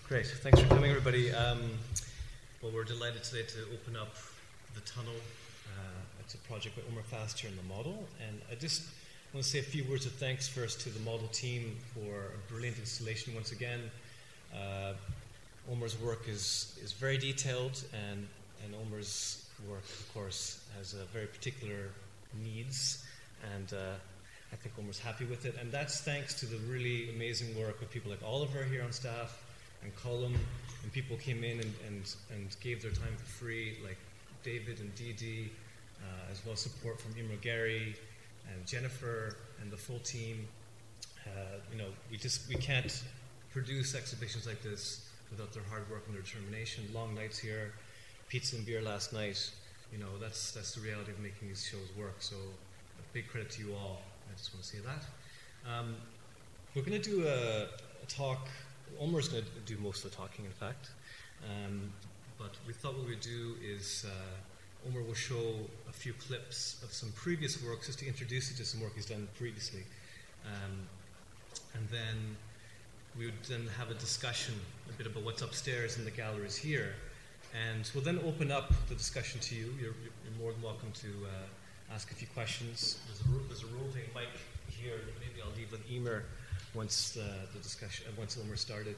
Great. Thanks for coming, everybody. Well, we're delighted today to open up the tunnel. It's a project by Omer Fast here in the model. And I just want to say a few words of thanks first to the model team for a brilliant installation once again. Omer's work is very detailed, and Omer's work, of course, has very particular needs, and I think Omer's happy with it. And that's thanks to the really amazing work of people like Oliver here on staff, and Colum, and people came in and gave their time for free, like David and Dee Dee, as well as support from Imre Gary and Jennifer and the full team. We can't produce exhibitions like this without their hard work and their determination. Long nights here, pizza and beer last night. That's the reality of making these shows work. So a big credit to you all. I just want to say that. We're going to do a talk. Omer's going to do most of the talking, in fact. But we thought what we'd do is Omer will show a few clips of some previous works just to introduce you to some work he's done previously. And then we would then have a discussion a bit about what's upstairs in the galleries here. And we'll then open up the discussion to you. You're more than welcome to ask a few questions. There's a roving mic here that maybe I'll leave with Emer once the discussion, once Omer started.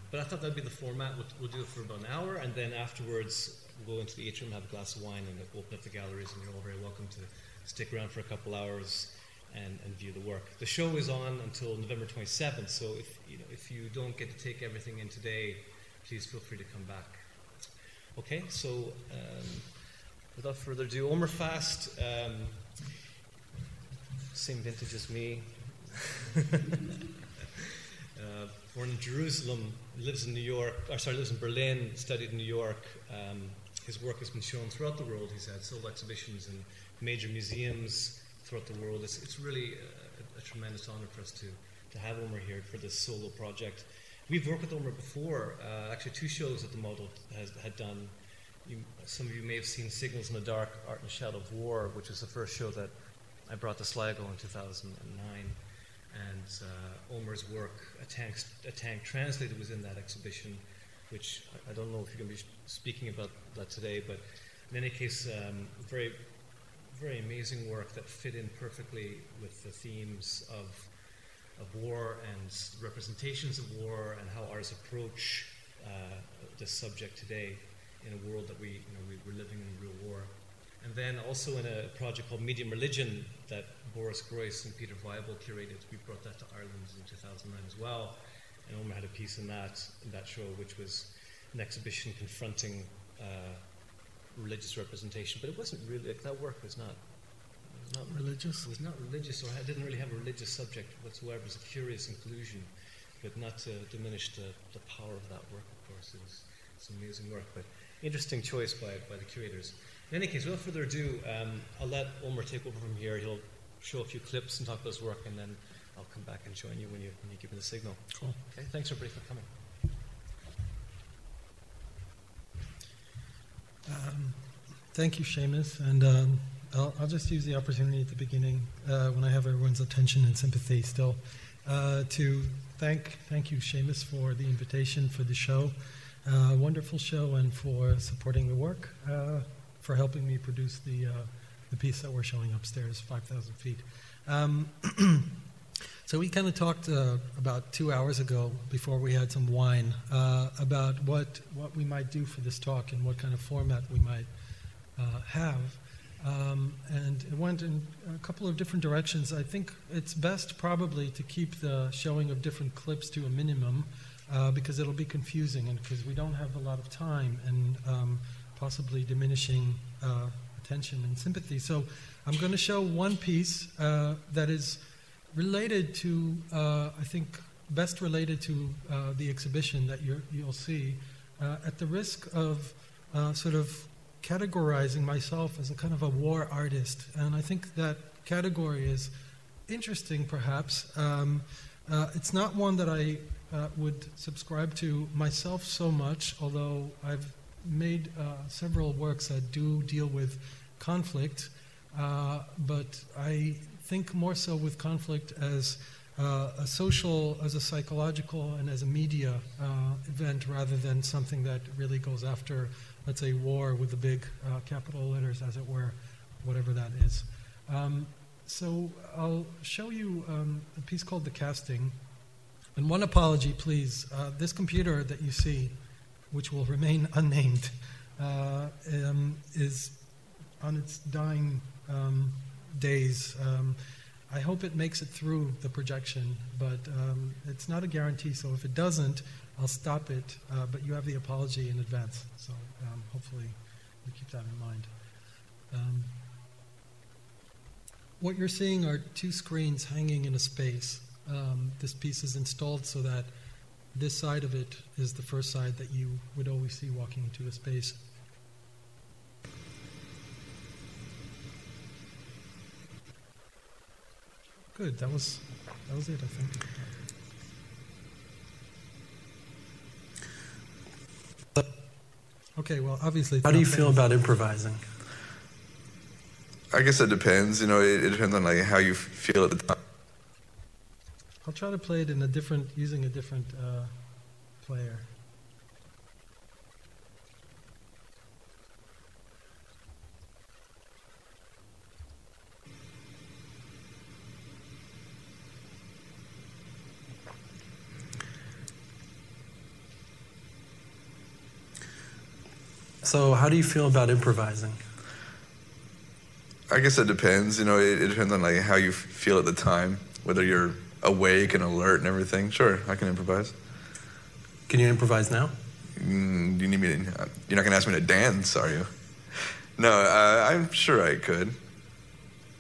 But I thought that'd be the format. We'll do it for about an hour, and then afterwards we'll go into the atrium, have a glass of wine, and open up the galleries, and you're all very welcome to stick around for a couple hours and view the work. The show is on until November 27th, so if you don't get to take everything in today, please feel free to come back. Okay, so without further ado, Omer Fast, same vintage as me. Born in Jerusalem, lives in Berlin, studied in New York. His work has been shown throughout the world. He's had solo exhibitions in major museums throughout the world. It's really a tremendous honor for us to have Omer here for this solo project. We've worked with Omer before, actually 2 shows that the model had done. Some of you may have seen Signals in the Dark, Art and Shadow of War, which was the first show that I brought to Sligo in 2009. And Omer's work, A Tank Translated, was in that exhibition, which I don't know if you're going to be speaking about that today, but in any case, very, very amazing work that fit in perfectly with the themes of war and representations of war and how artists approach this subject today in a world that we're living in real war. And then also in a project called Medium Religion that Boris Groys and Peter Weibel curated. We brought that to Ireland in 2009 as well. And Omer had a piece in that show, which was an exhibition confronting religious representation. But it wasn't really, that work was not religious. It was not religious, or it didn't really have a religious subject whatsoever. It was a curious inclusion, but not to diminish the power of that work, of course. It's amazing work, but interesting choice by the curators. In any case, without further ado, I'll let Omer take over from here. He'll show a few clips and talk about his work, and then I'll come back and join you when you give me the signal. Cool. Okay, thanks everybody for coming. Thank you, Seamus, and I'll just use the opportunity at the beginning, when I have everyone's attention and sympathy still, to thank you, Seamus, for the invitation for the show. Wonderful show, and for supporting the work, for helping me produce the piece that we're showing upstairs, 5,000 feet. So we kind of talked about 2 hours ago, before we had some wine, about what we might do for this talk and what kind of format we might have. And it went in a couple of different directions. I think it's best probably to keep the showing of different clips to a minimum, because it'll be confusing, and because we don't have a lot of time, and possibly diminishing attention and sympathy. So I'm going to show one piece that is related to, I think, best related to the exhibition that you'll see, at the risk of sort of categorizing myself as a kind of a war artist. And I think that category is interesting, perhaps. It's not one that I would subscribe to myself so much, although I've made several works that do deal with conflict, but I think more so with conflict as a social, as a psychological, and as a media event rather than something that really goes after, let's say, war with the big capital letters, as it were, whatever that is. So I'll show you a piece called The Casting. And one apology, please. This computer that you see, which will remain unnamed, is on its dying days. I hope it makes it through the projection, but it's not a guarantee, so if it doesn't, I'll stop it, but you have the apology in advance, so hopefully you keep that in mind. What you're seeing are two screens hanging in a space. This piece is installed so that this side of it is the first side that you would always see walking into a space. Good, that was it, I think. Okay, well, obviously... How do you feel about improvising? I guess it depends. It depends on like how you feel at the time. I'll try to play it in using a different player. So how do you feel about improvising? I guess it depends. It depends on like how you feel at the time, whether you're awake and alert and everything. Sure, I can improvise. Can you improvise now? Do you need me to? You're not going to ask me to dance, are you? No, I'm sure I could.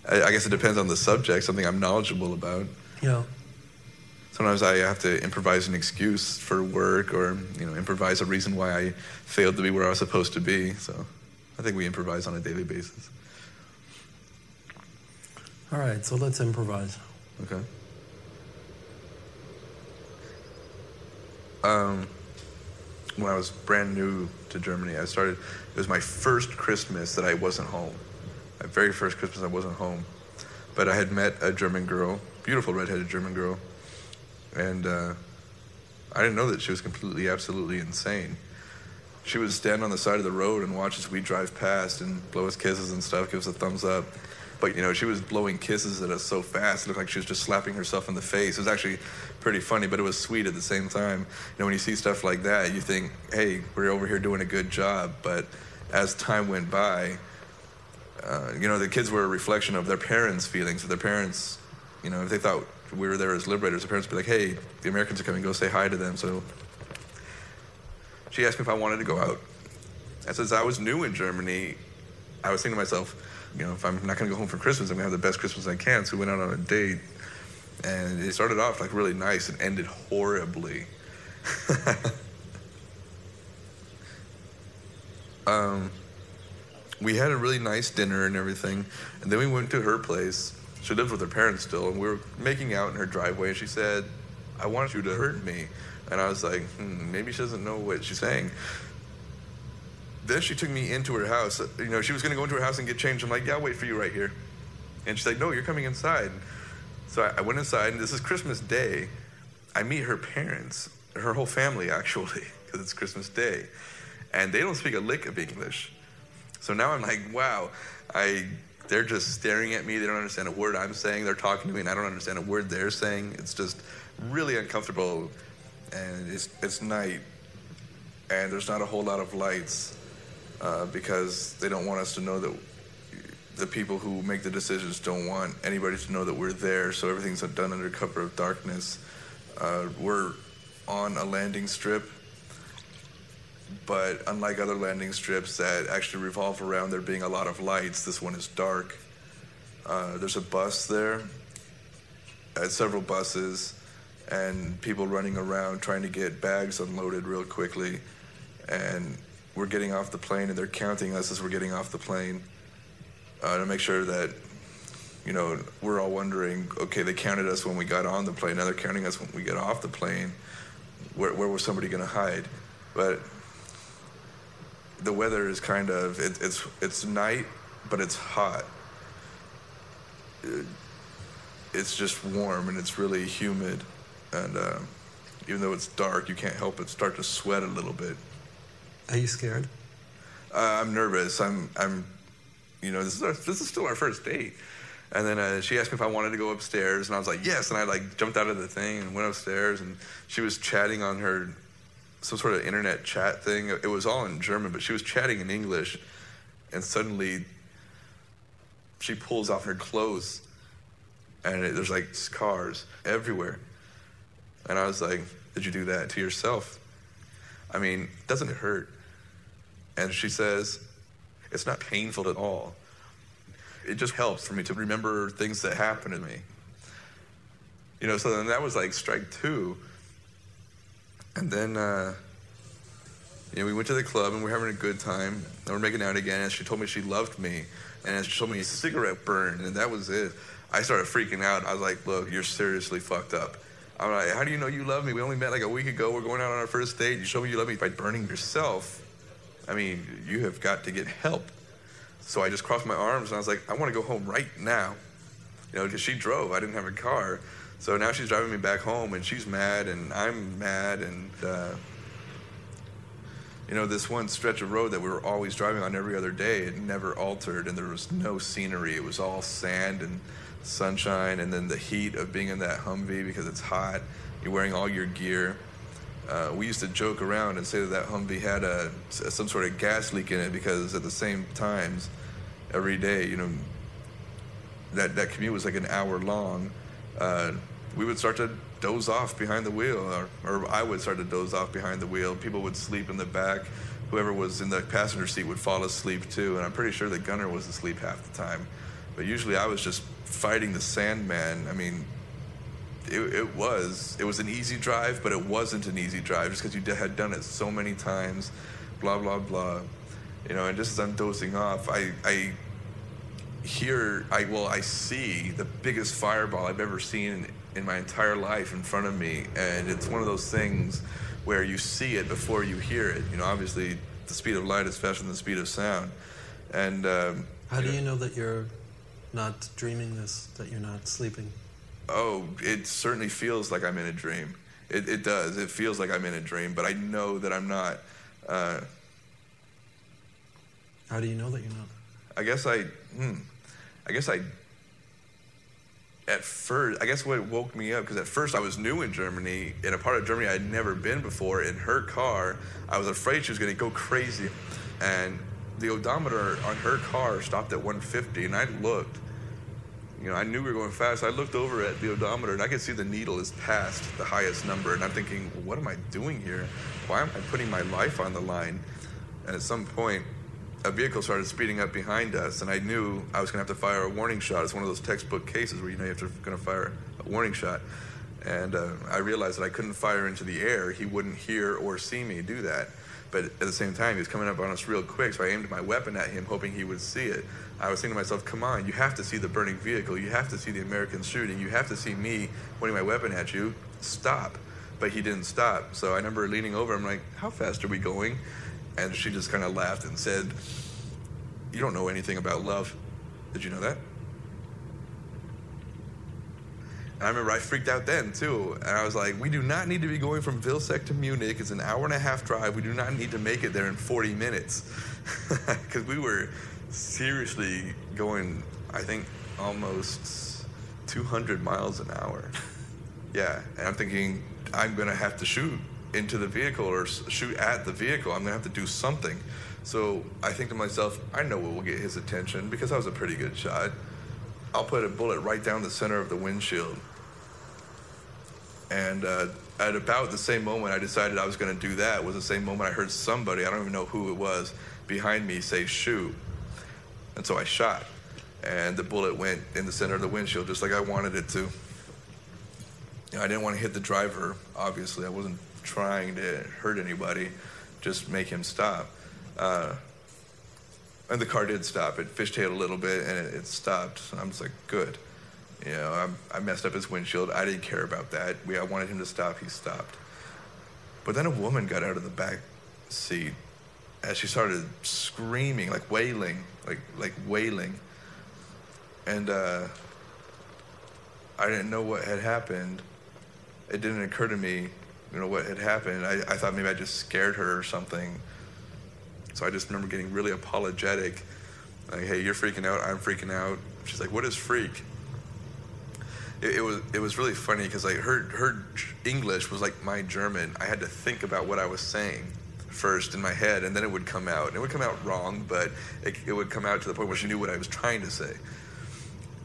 I guess it depends on the subject, something I'm knowledgeable about. Yeah. Sometimes I have to improvise an excuse for work or, improvise a reason why I failed to be where I was supposed to be. So I think we improvise on a daily basis. All right, so let's improvise. Okay. When I was brand new to Germany, it was my first Christmas that I wasn't home. My very first Christmas I wasn't home. But I had met a German girl, beautiful redheaded German girl, and I didn't know that she was absolutely insane. She would stand on the side of the road and watch as we drive past and blow us kisses and stuff, give us a thumbs up. But, she was blowing kisses at us so fast, it looked like she was just slapping herself in the face. It was actually pretty funny, but it was sweet at the same time. When you see stuff like that, you think, hey, we're over here doing a good job. But as time went by, the kids were a reflection of their parents' feelings. If their parents, if they thought we were there as liberators, the parents would be like, hey, the Americans are coming, go say hi to them. So she asked me if I wanted to go out. And since I was new in Germany, I was thinking to myself, if I'm not going to go home for Christmas, I'm going to have the best Christmas I can. So we went out on a date, and it started off like really nice and ended horribly. We had a really nice dinner and everything, and then we went to her place. She lived with her parents still, and we were making out in her driveway, and she said, I want you to hurt me. And I was like, maybe she doesn't know what she's saying. Then she took me into her house. She was going to go into her house and get changed. I'm like, yeah, I'll wait for you right here. And she's like, no, you're coming inside. So I went inside, and this is Christmas Day. I meet her parents, her whole family, actually, because it's Christmas Day. And they don't speak a lick of English. So now I'm like, wow, they're just staring at me. They don't understand a word I'm saying. They're talking to me, and I don't understand a word they're saying. It's just really uncomfortable. And it's night, and there's not a whole lot of lights. Because they don't want us to know that the people who make the decisions don't want anybody to know that we're there, so everything's done under cover of darkness. We're on a landing strip, but unlike other landing strips that actually revolve around there being a lot of lights, this one is dark. There's a bus there, several buses, and people running around trying to get bags unloaded real quickly, and we're getting off the plane, and they're counting us as we're getting off the plane to make sure that, we're all wondering, okay, they counted us when we got on the plane, now they're counting us when we get off the plane. Where was somebody going to hide? But the weather is kind of, it's night, but it's hot. it's just warm and it's really humid. And even though it's dark, you can't help but start to sweat a little bit. Are you scared? I'm nervous. This is still our first date. And then she asked me if I wanted to go upstairs, and I was like, yes. And I like jumped out of the thing and went upstairs, and she was chatting on some sort of internet chat thing. It was all in German, but she was chatting in English, and suddenly she pulls off her clothes, and there's like scars everywhere. And I was like, did you do that to yourself? I mean, doesn't it hurt? And she says, it's not painful at all. It just helps for me to remember things that happened to me. So then that was like strike two. And then, we went to the club and we're having a good time. And we're making out again, and she told me she loved me. And she told me a cigarette burned, and that was it. I started freaking out. I was like, look, you're seriously fucked up. I'm like, how do you know you love me? We only met like a week ago. We're going out on our first date. You show me you love me by burning yourself. I mean, you have got to get help. So I just crossed my arms, and I was like, I want to go home right now. Because she drove. I didn't have a car. So now she's driving me back home, and she's mad, and I'm mad. And, this one stretch of road that we were always driving on every other day, it never altered, and there was no scenery. It was all sand and sunshine, and then the heat of being in that Humvee because it's hot. You're wearing all your gear. We used to joke around and say that Humvee had some sort of gas leak in it because at the same times, every day, that commute was like an hour long. We would start to doze off behind the wheel, or I would start to doze off behind the wheel. People would sleep in the back. Whoever was in the passenger seat would fall asleep too, and I'm pretty sure the gunner was asleep half the time. But usually I was just fighting the Sandman. I mean, it was an easy drive, but it wasn't an easy drive just because you had done it so many times, blah, blah, blah. And just as I'm dozing off, I see the biggest fireball I've ever seen in my entire life in front of me. And it's one of those things where you see it before you hear it. Obviously the speed of light is faster than the speed of sound. And how do you know that you're not dreaming this, that you're not sleeping? Oh, it certainly feels like I'm in a dream. It does. It feels like I'm in a dream, but I know that I'm not. How do you know that you're not? At first, what woke me up, because at first I was new in Germany, in a part of Germany I had never been before. In her car, I was afraid she was going to go crazy. And the odometer on her car stopped at 150, and I looked. I knew we were going fast. I looked over at the odometer, and I could see the needle is past the highest number. And I'm thinking, well, what am I doing here? Why am I putting my life on the line? And at some point, a vehicle started speeding up behind us, and I knew I was going to have to fire a warning shot. It's one of those textbook cases where you have to fire a warning shot. And I realized that I couldn't fire into the air. He wouldn't hear or see me do that. But at the same time, he was coming up on us real quick, so I aimed my weapon at him, hoping he would see it. I was thinking to myself, come on, you have to see the burning vehicle. You have to see the Americans shooting. You have to see me pointing my weapon at you. Stop. But he didn't stop. So I remember leaning over. I'm like, how fast are we going? And she just kind of laughed and said, you don't know anything about love. Did you know that? And I remember I freaked out then, too. And I was like, we do not need to be going from Vilseck to Munich. It's an hour-and-a-half drive. We do not need to make it there in 40 minutes. Because we were seriously going, I think, almost 200 miles an hour. Yeah, and I'm thinking, I'm going to have to shoot into the vehicle or shoot at the vehicle. I'm going to have to do something. So I think to myself, I know what will get his attention because I was a pretty good shot. I'll put a bullet right down the center of the windshield. And at about the same moment I decided I was going to do that was the same moment I heard somebody, I don't even know who it was, behind me say, shoot. And so I shot. And the bullet went in the center of the windshield just like I wanted it to. I didn't want to hit the driver, obviously. I wasn't trying to hurt anybody, just make him stop. And the car did stop. It fishtailed a little bit, and it stopped. And I'm just like, good. I messed up his windshield. I didn't care about that. I wanted him to stop. He stopped. But then a woman got out of the back seat as she started screaming, like wailing, like wailing. And I didn't know what had happened. It didn't occur to me, what had happened. I thought maybe I just scared her or something. So I just remember getting really apologetic. Like, hey, you're freaking out, I'm freaking out. She's like, what is freak? It was really funny because like her English was like my German. I had to think about what I was saying first in my head, and then it would come out. And it would come out wrong, but it would come out to the point where she knew what I was trying to say.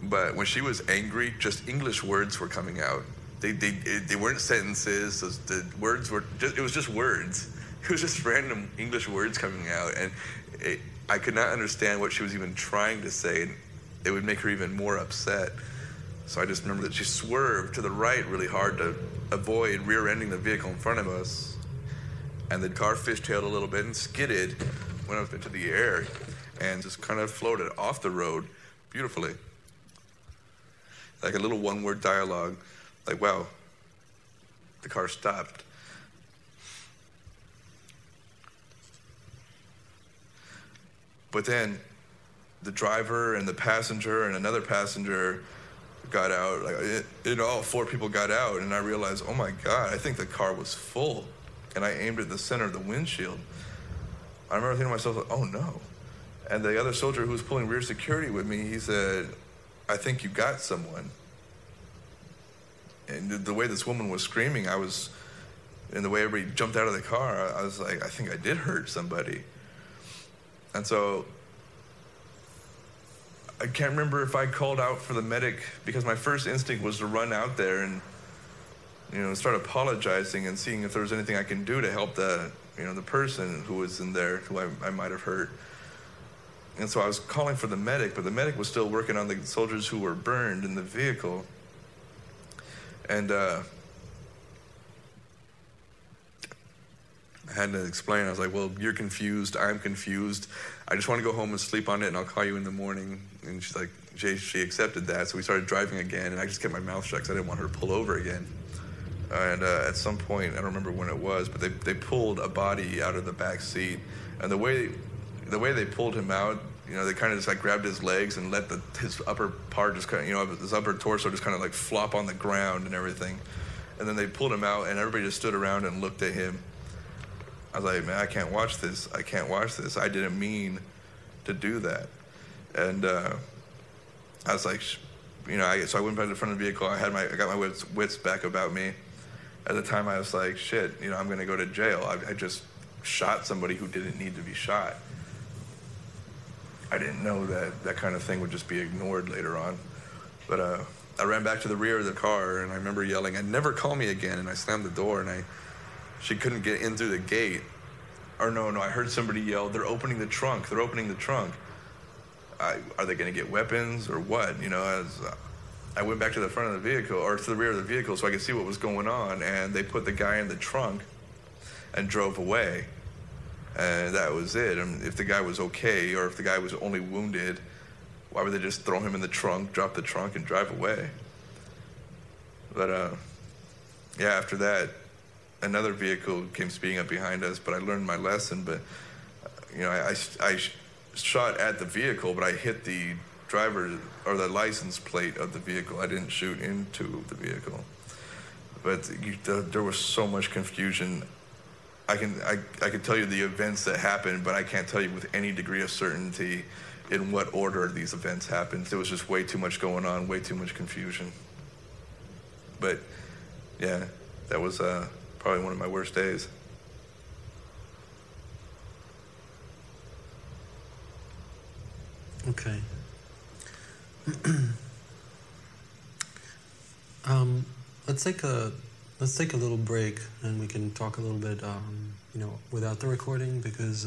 But when she was angry, just English words were coming out. They weren't sentences. The words were just, it was just words. It was just random English words coming out, and I could not understand what she was even trying to say, and it would make her even more upset. So I just remember that she swerved to the right really hard to avoid rear-ending the vehicle in front of us, and the car fishtailed a little bit and skidded, went up into the air, and just kind of floated off the road beautifully. Like a little one-word dialogue, like, wow, the car stopped. But then the driver and the passenger and another passenger got out. Like, all 4 people got out, and I realized, oh my God, I think the car was full. And I aimed at the center of the windshield. I remember thinking to myself, oh no. And the other soldier who was pulling rear security with me, he said, I think you got someone. And the way this woman was screaming, and the way everybody jumped out of the car, I was like, I think I did hurt somebody. And so I can't remember if I called out for the medic, because my first instinct was to run out there and, start apologizing and seeing if there was anything I can do to help the person who was in there, who I might have hurt. And so I was calling for the medic, but the medic was still working on the soldiers who were burned in the vehicle. And I had to explain. I was like, well, you're confused. I'm confused. I just want to go home and sleep on it, and I'll call you in the morning. And she's like, she accepted that. So we started driving again, and I just kept my mouth shut because I didn't want her to pull over again. And at some point, I don't remember when it was, but they pulled a body out of the back seat. And the way they pulled him out, they kind of just like grabbed his legs and let his upper part just kind of, his upper torso just kind of like flop on the ground and everything. And then they pulled him out, and everybody just stood around and looked at him. I was like, man, I can't watch this. I can't watch this. I didn't mean to do that. And I was like, so I went back to the front of the vehicle. I got my wits back about me. At the time, I was like, shit, I'm going to go to jail. I just shot somebody who didn't need to be shot. I didn't know that kind of thing would just be ignored later on. But I ran back to the rear of the car, and I remember yelling, "And never call me again." And I slammed the door, and she couldn't get in through the gate. Or no, I heard somebody yell, "They're opening the trunk. They're opening the trunk." Are they going to get weapons or what? I went back to the front of the vehicle, or to the rear of the vehicle, so I could see what was going on, and they put the guy in the trunk and drove away. And that was it. If the guy was okay, or if the guy was only wounded, why would they just throw him in the trunk, drop the trunk, and drive away? But after that, another vehicle came speeding up behind us, but I learned my lesson. But I shot at the vehicle, but I hit the driver or the license plate of the vehicle. I didn't shoot into the vehicle. But there was so much confusion. I can tell you the events that happened, but I can't tell you with any degree of certainty in what order these events happened. There was just way too much going on, way too much confusion. But yeah, that was probably one of my worst days. Okay. Let's take a little break, and we can talk a little bit, without the recording, because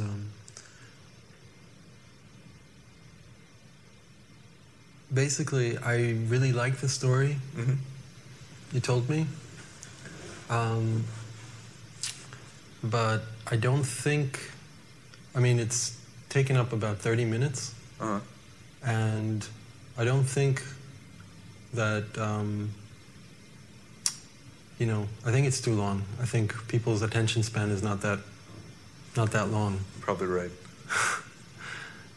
basically I really like the story you told me, but I don't think. It's taken up about 30 minutes. And I don't think that, I think it's too long. I think people's attention span is not that long. Probably right.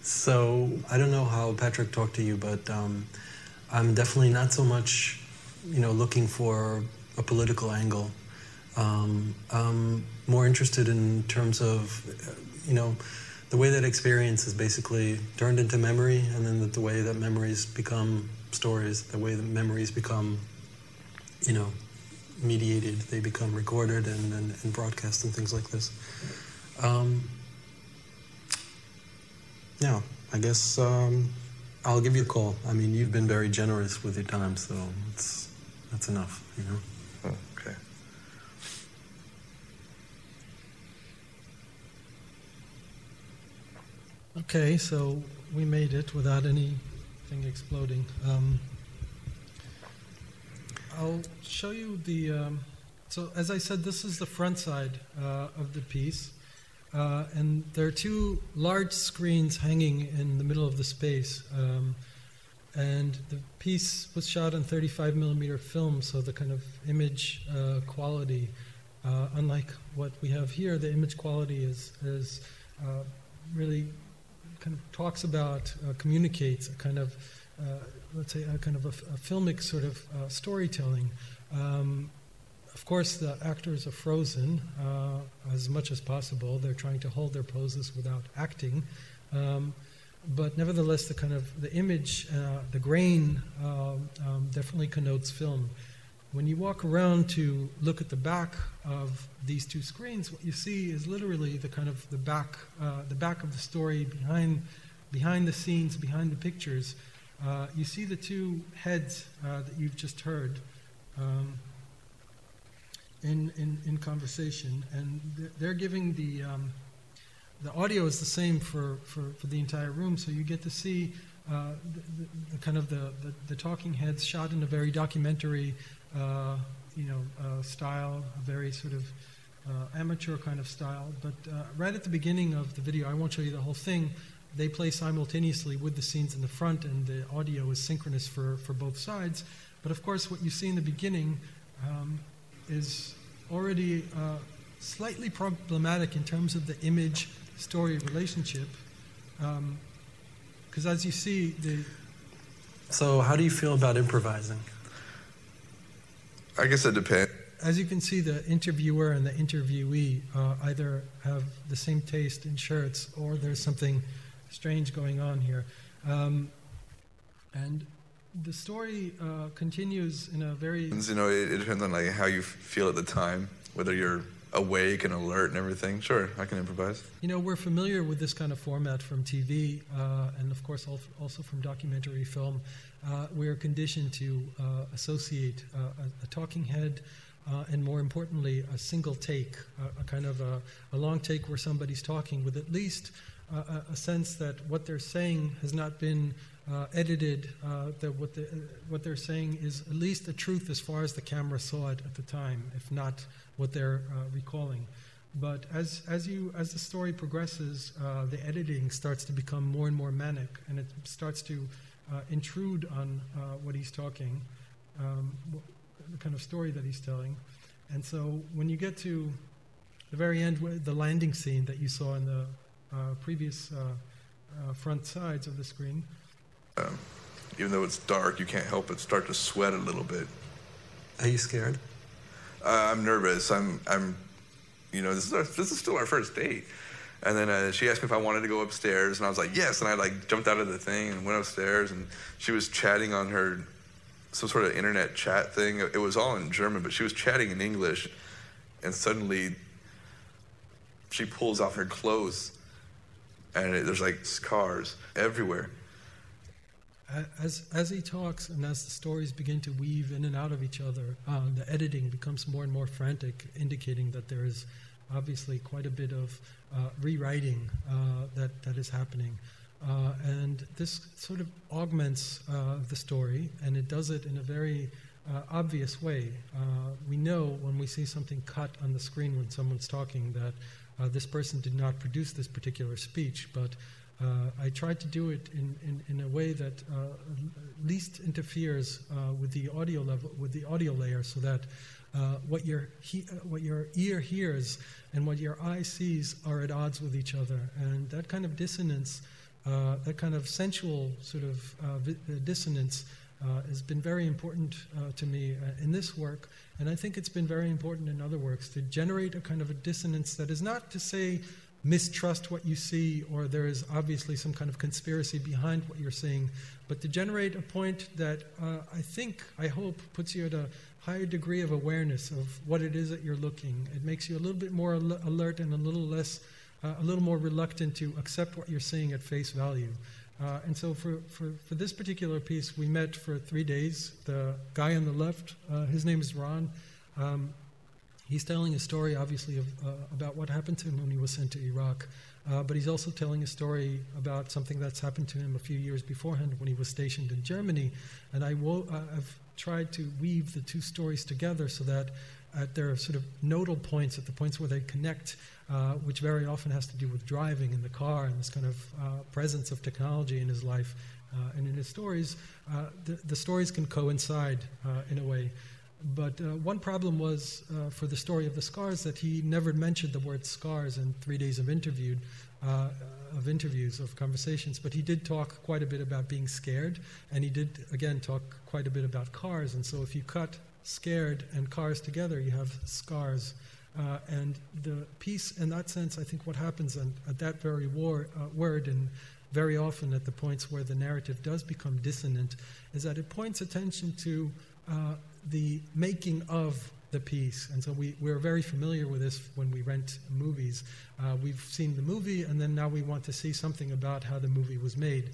So I don't know how Patrick talked to you, but I'm definitely not so much looking for a political angle. I'm more interested in terms of, the way that experience is basically turned into memory, and then the way that memories become stories, the way that memories become, mediated, they become recorded and broadcast and things like this. Yeah, I guess I'll give you a call. I mean, you've been very generous with your time, so that's enough, Oh, okay. Okay, so we made it without anything exploding. I'll show you the... so as I said, this is the front side of the piece. And there are two large screens hanging in the middle of the space. And the piece was shot on 35 millimeter film, so the kind of image quality, unlike what we have here, the image quality is really kind of talks about, communicates a kind of, let's say, a kind of a filmic sort of storytelling. Of course, the actors are frozen as much as possible. They're trying to hold their poses without acting. But nevertheless, the image, the grain definitely connotes film. When you walk around to look at the back of these two screens, what you see is literally the back of the story, behind the scenes, behind the pictures. You see the two heads that you've just heard in conversation, and they're giving the audio is the same for the entire room, so you get to see the talking heads shot in a very documentary style, a very sort of amateur kind of style. But right at the beginning of the video, I won't show you the whole thing, they play simultaneously with the scenes in the front, and the audio is synchronous for both sides. But of course, what you see in the beginning is already slightly problematic in terms of the image-story relationship. Because as you see, So how do you feel about improvising? I guess it depends. As you can see, the interviewer and the interviewee either have the same taste in shirts, or there's something strange going on here. And the story continues in a very... It depends on how you feel at the time, whether you're awake and alert and everything. Sure, I can improvise. We're familiar with this kind of format from TV and, of course, also from documentary film. We're conditioned to associate a talking head and, more importantly, a single take, a kind of a long take where somebody's talking with at least a sense that what they're saying has not been edited, that what they're saying is at least the truth as far as the camera saw it at the time, if not what they're recalling. But as the story progresses, the editing starts to become more and more manic, and it starts to intrude on what he's talking, the kind of story that he's telling. And so when you get to the very end, the landing scene that you saw in the previous front sides of the screen. Even though it's dark, you can't help but start to sweat a little bit. Are you scared? I'm nervous. This is still our first date. And then she asked me if I wanted to go upstairs, and I was like, yes. And I jumped out of the thing and went upstairs, and she was chatting on some sort of internet chat thing. It was all in German, but she was chatting in English, and suddenly she pulls off her clothes, and there's scars everywhere. As he talks and as the stories begin to weave in and out of each other, the editing becomes more and more frantic, indicating that there is obviously quite a bit of rewriting that is happening. And this sort of augments the story, and it does it in a very obvious way. We know when we see something cut on the screen when someone's talking that this person did not produce this particular speech, but I tried to do it in a way that least interferes with the audio level, with the audio layer, so that what your ear hears and what your eye sees are at odds with each other, and that kind of dissonance, that kind of sensual sort of dissonance, has been very important to me in this work, and I think it's been very important in other works, to generate a kind of a dissonance that is not to say mistrust what you see, or there is obviously some kind of conspiracy behind what you're seeing, but to generate a point that I hope, puts you at a higher degree of awareness of what it is that you're looking. It makes you a little bit more alert and a little more reluctant to accept what you're seeing at face value. And so for this particular piece, we met for 3 days. The guy on the left, his name is Ron. He's telling a story, obviously, about what happened to him when he was sent to Iraq. But he's also telling a story about something that's happened to him a few years beforehand when he was stationed in Germany. And I've tried to weave the two stories together so that at their sort of nodal points, at the points where they connect, which very often has to do with driving in the car and this kind of presence of technology in his life and in his stories, the stories can coincide in a way. But one problem was for the story of the scars that he never mentioned the word scars in 3 days of interviews, of conversations. But he did talk quite a bit about being scared, and he did, again, talk quite a bit about cars. And so if you cut scared and cars together, you have scars. And the piece, in that sense, I think what happens at that very word, and very often at the points where the narrative does become dissonant, is that it points attention to the making of the piece. And so we're very familiar with this when we rent movies. We've seen the movie, and then now we want to see something about how the movie was made,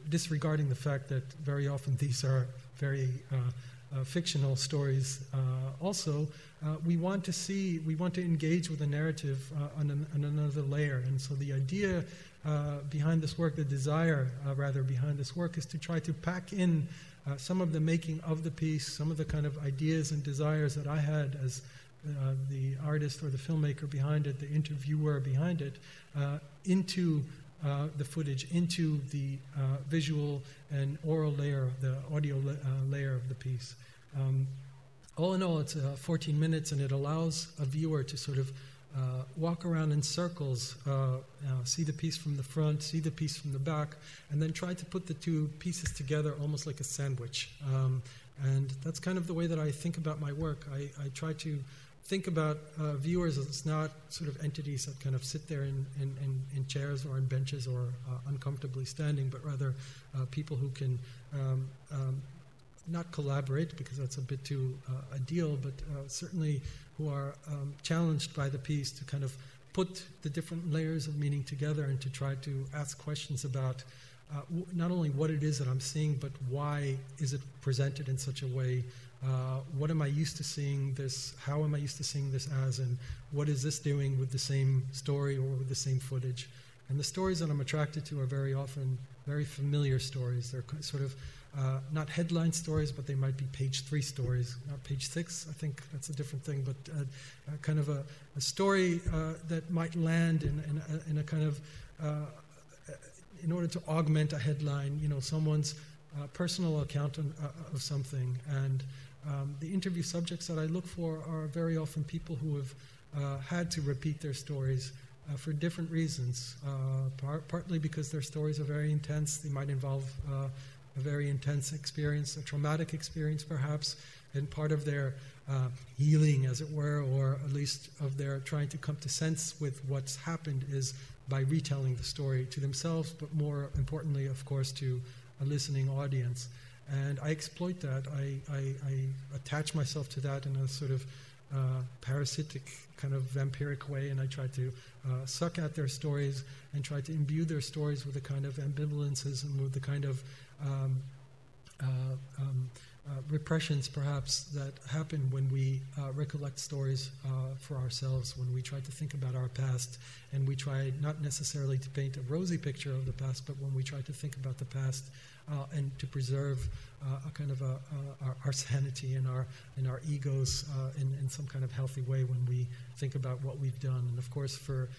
disregarding the fact that very often these are very fictional stories. Also, we want to engage with the narrative on another layer. And so the idea behind this work, the desire rather behind this work, is to try to pack in some of the making of the piece, some of the kind of ideas and desires that I had as the artist or the filmmaker behind it, the interviewer behind it, into the footage, into the visual and oral layer, the audio layer of the piece. All in all, it's 14 minutes, and it allows a viewer to sort of walk around in circles, see the piece from the front, see the piece from the back, and then try to put the two pieces together almost like a sandwich. And that's kind of the way that I think about my work. I try to think about viewers as not sort of entities that kind of sit there in chairs or on benches or uncomfortably standing, but rather people who can not collaborate, because that's a bit too ideal, but certainly who are challenged by the piece to kind of put the different layers of meaning together and to try to ask questions about not only what it is that I'm seeing, but why is it presented in such a way? What am I used to seeing this? How am I used to seeing this as? And what is this doing with the same story or with the same footage? And the stories that I'm attracted to are very often very familiar stories. They're sort of not headline stories, but they might be page 3 stories, not page 6. I think that's a different thing, but kind of a story that might land in a kind of, in order to augment a headline, someone's personal account of something. And the interview subjects that I look for are very often people who have had to repeat their stories for different reasons, partly because their stories are very intense. They might involve a very intense experience, a traumatic experience perhaps, and part of their healing, as it were, or at least of their trying to come to sense with what's happened is by retelling the story to themselves, but more importantly, of course, to a listening audience. And I exploit that. I attach myself to that in a sort of parasitic kind of vampiric way, and I try to suck at their stories and try to imbue their stories with a kind of ambivalences and with the kind of repressions perhaps that happen when we recollect stories for ourselves, when we try to think about our past, and we try not necessarily to paint a rosy picture of the past, but when we try to think about the past and to preserve a kind of our sanity and our egos in some kind of healthy way when we think about what we've done. And of course, for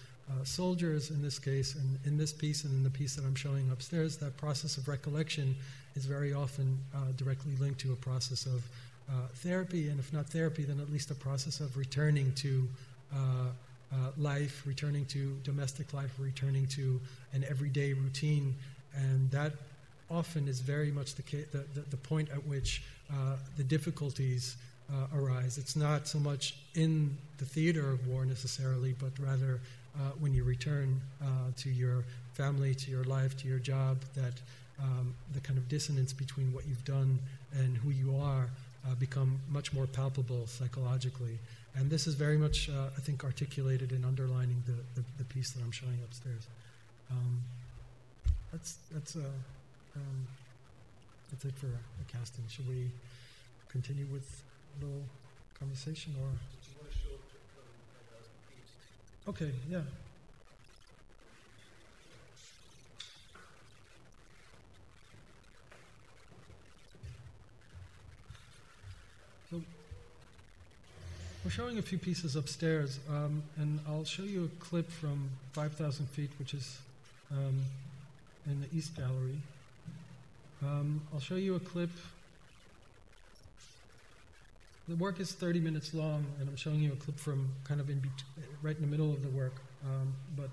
soldiers in this case, and in this piece and in the piece that I'm showing upstairs, that process of recollection is very often directly linked to a process of therapy, and if not therapy, then at least a process of returning to life, returning to domestic life, returning to an everyday routine. And that often is very much the point at which the difficulties arise. It's not so much in the theater of war necessarily, but rather when you return to your family, to your life, to your job, that the kind of dissonance between what you've done and who you are become much more palpable psychologically. And this is very much, I think, articulated and underlining the piece that I'm showing upstairs. That's it for the casting. Should we continue with a little conversation, or? Do you want to show a clip from the piece? Okay, yeah. So we're showing a few pieces upstairs, and I'll show you a clip from 5,000 Feet, which is in the East Gallery. I'll show you a clip. The work is 30 minutes long, and I'm showing you a clip from kind of right in the middle of the work, but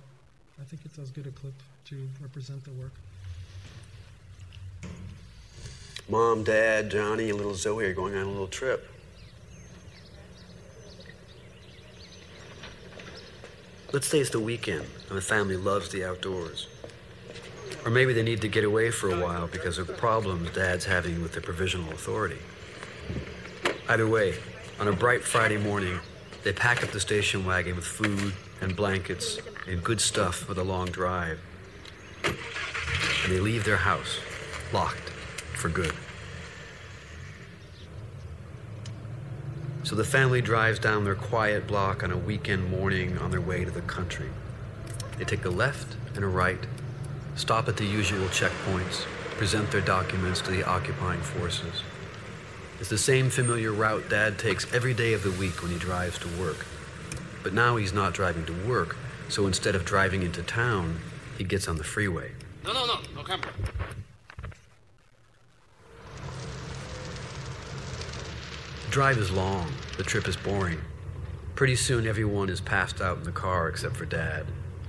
I think it's as good a clip to represent the work. Mom, Dad, Johnny, and little Zoe are going on a little trip. Let's say it's the weekend, and the family loves the outdoors. Or maybe they need to get away for a while because of problems Dad's having with the provisional authority. Either way, on a bright Friday morning, they pack up the station wagon with food and blankets and good stuff for the long drive. And they leave their house, locked, for good. So the family drives down their quiet block on a weekend morning on their way to the country. They take a left and a right, stop at the usual checkpoints, present their documents to the occupying forces. It's the same familiar route Dad takes every day of the week when he drives to work. But now he's not driving to work, so instead of driving into town, he gets on the freeway. No camera. The drive is long, the trip is boring. Pretty soon everyone is passed out in the car except for Dad.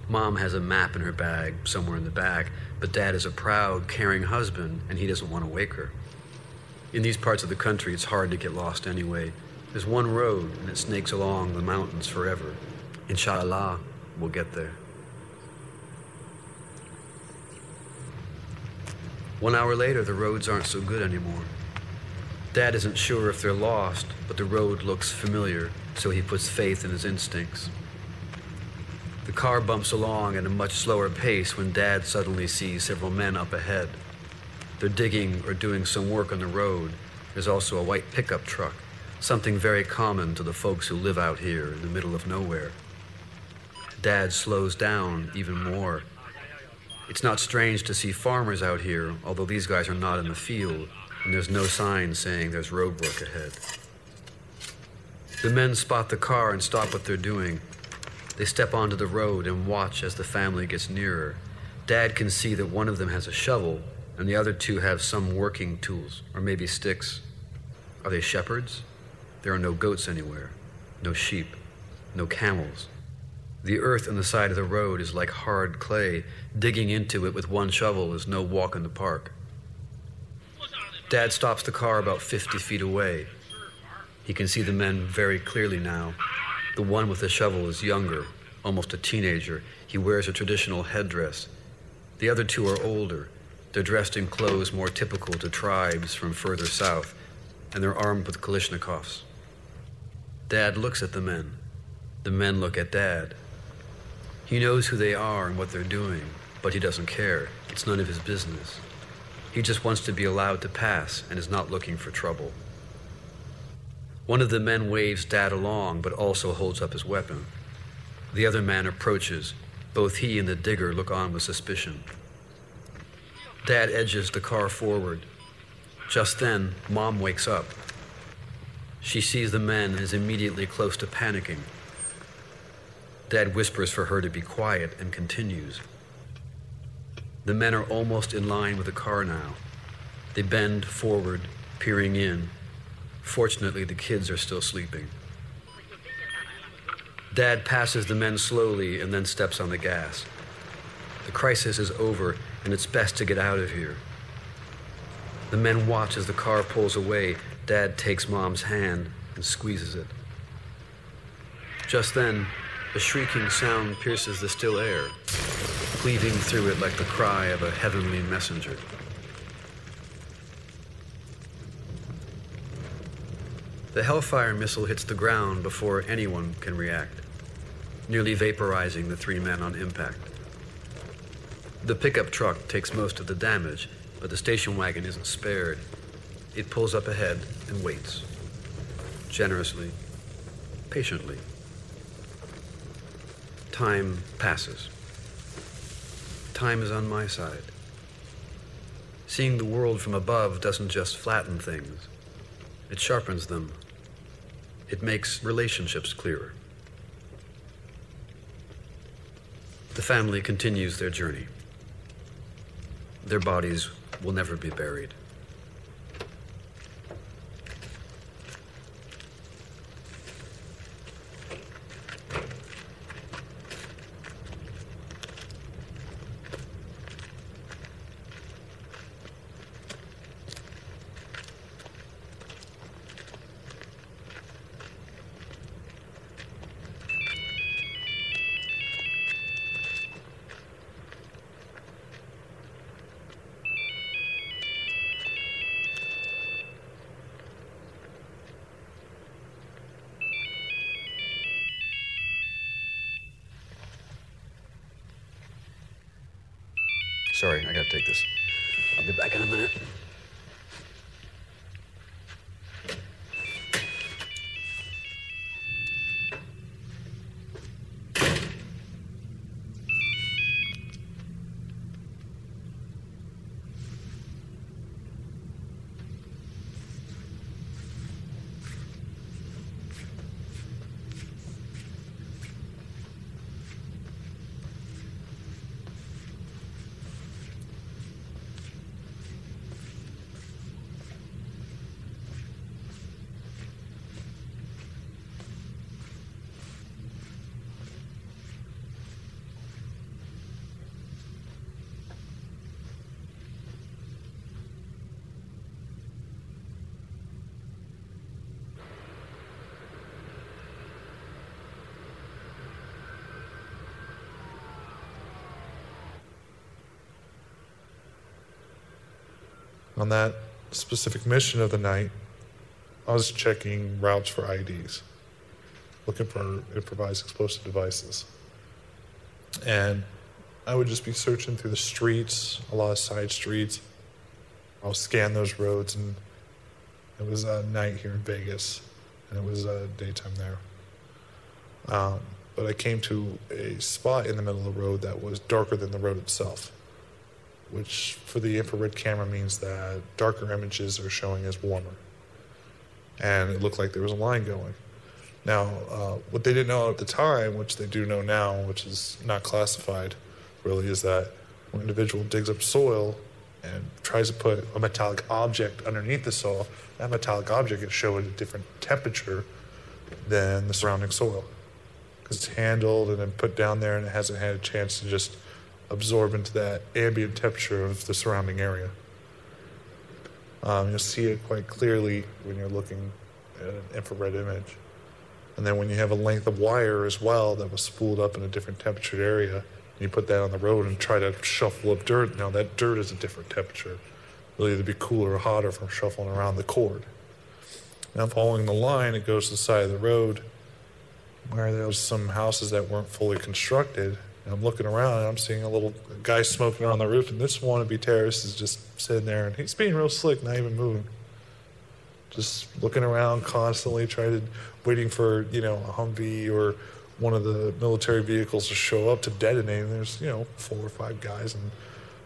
Mom has a map in her bag somewhere in the back, but Dad is a proud, caring husband, and he doesn't want to wake her. In these parts of the country, it's hard to get lost anyway. There's one road, and it snakes along the mountains forever. Inshallah, we'll get there. 1 hour later, the roads aren't so good anymore. Dad isn't sure if they're lost, but the road looks familiar, so he puts faith in his instincts. The car bumps along at a much slower pace when Dad suddenly sees several men up ahead. They're digging or doing some work on the road. There's also a white pickup truck, something very common to the folks who live out here in the middle of nowhere. Dad slows down even more. It's not strange to see farmers out here, although these guys are not in the field, and there's no sign saying there's road work ahead. The men spot the car and stop what they're doing. They step onto the road and watch as the family gets nearer. Dad can see that one of them has a shovel, and the other two have some working tools, or maybe sticks. Are they shepherds? There are no goats anywhere, no sheep, no camels. The earth on the side of the road is like hard clay. Digging into it with one shovel is no walk in the park. Dad stops the car about 50 feet away. He can see the men very clearly now. The one with the shovel is younger, almost a teenager. He wears a traditional headdress. The other two are older. They're dressed in clothes more typical to tribes from further south, and they're armed with Kalashnikovs. Dad looks at the men. The men look at Dad. He knows who they are and what they're doing, but he doesn't care. It's none of his business. He just wants to be allowed to pass and is not looking for trouble. One of the men waves Dad along, but also holds up his weapon. The other man approaches. Both he and the digger look on with suspicion. Dad edges the car forward. Just then, Mom wakes up. She sees the men and is immediately close to panicking. Dad whispers for her to be quiet and continues. The men are almost in line with the car now. They bend forward, peering in. Fortunately, the kids are still sleeping. Dad passes the men slowly and then steps on the gas. The crisis is over, and it's best to get out of here. The men watch as the car pulls away. Dad takes Mom's hand and squeezes it. Just then, a shrieking sound pierces the still air, cleaving through it like the cry of a heavenly messenger. The Hellfire missile hits the ground before anyone can react, nearly vaporizing the 3 men on impact. The pickup truck takes most of the damage, but the station wagon isn't spared. It pulls up ahead and waits, generously, patiently. Time passes. Time is on my side. Seeing the world from above doesn't just flatten things. It sharpens them. It makes relationships clearer. The family continues their journey. Their bodies will never be buried. Sorry, I gotta take this. I'll be back in a minute. On that specific mission of the night, I was checking routes for IEDs, looking for improvised explosive devices. And I would just be searching through the streets, a lot of side streets. I'll scan those roads, and it was a night here in Vegas, and it was daytime there. But I came to a spot in the middle of the road that was darker than the road itself, which for the infrared camera means that darker images are showing as warmer. And it looked like there was a line going. Now, what they didn't know at the time, which they do know now, which is not classified really, is that when an individual digs up soil and tries to put a metallic object underneath the soil, that metallic object is showing a different temperature than the surrounding soil, because it's handled and then put down there and it hasn't had a chance to just absorb into that ambient temperature of the surrounding area. You'll see it quite clearly when you're looking at an infrared image. And then when you have a length of wire as well that was spooled up in a different temperatured area, and you put that on the road and try to shuffle up dirt, now that dirt is a different temperature. It'll either be cooler or hotter from shuffling around the cord. Now following the line, it goes to the side of the road where there was some houses that weren't fully constructed. And I'm looking around and I'm seeing a little guy smoking on the roof, and this wannabe terrorist is just sitting there and he's being real slick, not even moving. Just looking around constantly, waiting for, a Humvee or one of the military vehicles to show up to detonate. And there's, 4 or 5 guys, and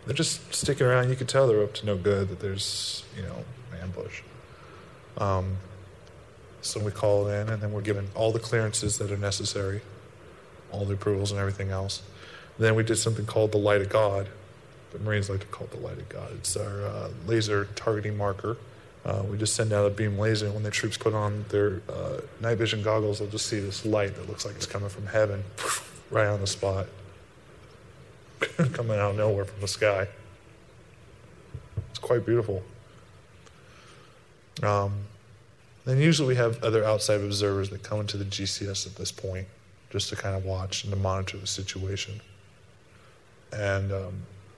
they're just sticking around. You can tell they're up to no good, that there's, an ambush. So we call it in, and then we're given all the clearances that are necessary, all the approvals and everything else. And then we did something called the Light of God. The Marines like to call it the Light of God. It's our laser targeting marker. We just send out a beam laser, and when the troops put on their night vision goggles, they'll just see this light that looks like it's coming from heaven, right on the spot, coming out of nowhere from the sky. It's quite beautiful. Then usually we have other outside observers that come into the GCS at this point just to kind of watch and to monitor the situation. And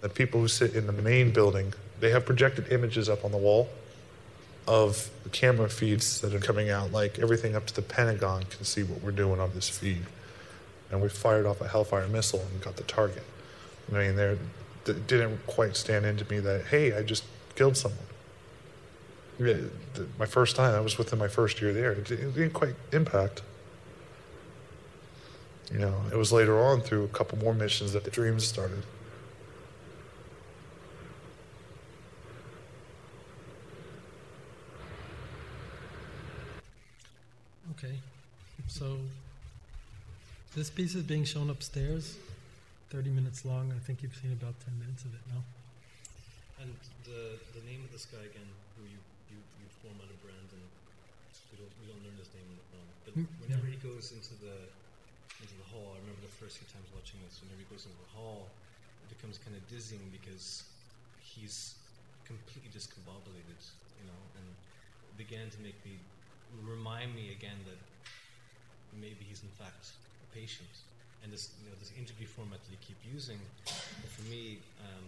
the people who sit in the main building, they have projected images up on the wall of the camera feeds that are coming out. Like everything up to the Pentagon can see what we're doing on this feed. And we fired off a Hellfire missile and got the target. I mean, they didn't quite stand into me that, hey, I just killed someone. My first time, I was within my first year there. It didn't quite impact. You know, it was later on through a couple more missions that the dreams started. Okay, so this piece is being shown upstairs, 30 minutes long. I think you've seen about 10 minutes of it now. And the name of this guy again, who you form out of Brandon, we don't learn his name in the film, but whenever he goes into the hall, I remember the first few times watching this, whenever he goes into the hall, it becomes kind of dizzying because he's completely discombobulated, you know, and it began to remind me again that maybe he's in fact a patient. And this interview format that you keep using, for me,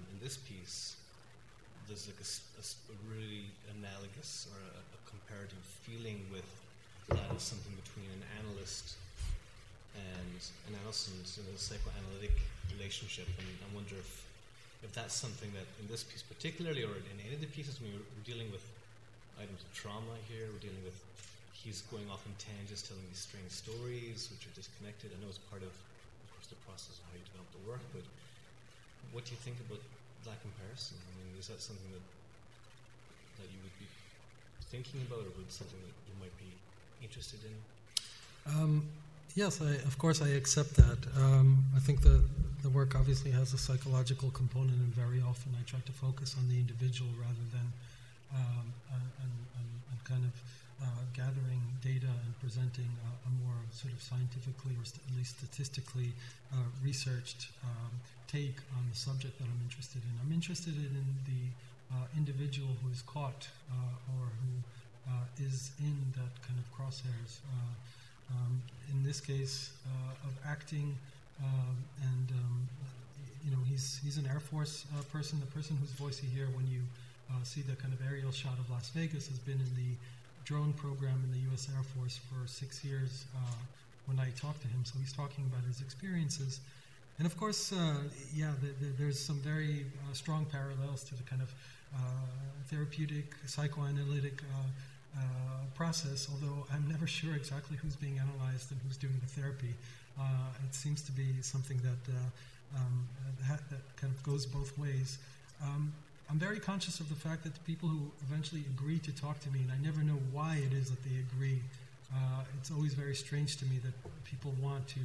in this piece, there's like a really analogous or a comparative feeling with that is something between an analyst and an analyst in a psychoanalytic relationship. And I wonder if that's something that in this piece particularly, or in any of the pieces, when we're dealing with items of trauma here, we're dealing with he's going off in tangents, telling these strange stories which are disconnected. I know it's part of course, the process of how you develop the work, but what do you think about that comparison? I mean, is that something that you would be thinking about, or would something that you might be interested in? Yes, of course I accept that. I think the work obviously has a psychological component, and very often I try to focus on the individual rather than and kind of gathering data and presenting a more sort of scientifically or at least statistically researched take on the subject that I'm interested in. I'm interested in the individual who is caught or who is in that kind of crosshairs. In this case, of acting, and he's an Air Force person. The person whose voice you hear when you see the kind of aerial shot of Las Vegas has been in the drone program in the U.S. Air Force for 6 years when I talked to him. So he's talking about his experiences. And of course, there's some very strong parallels to the kind of therapeutic, psychoanalytic process, although I'm never sure exactly who's being analyzed and who's doing the therapy. It seems to be something that kind of goes both ways. I'm very conscious of the fact that the people who eventually agree to talk to me, and I never know why it is that they agree. It's always very strange to me that people want to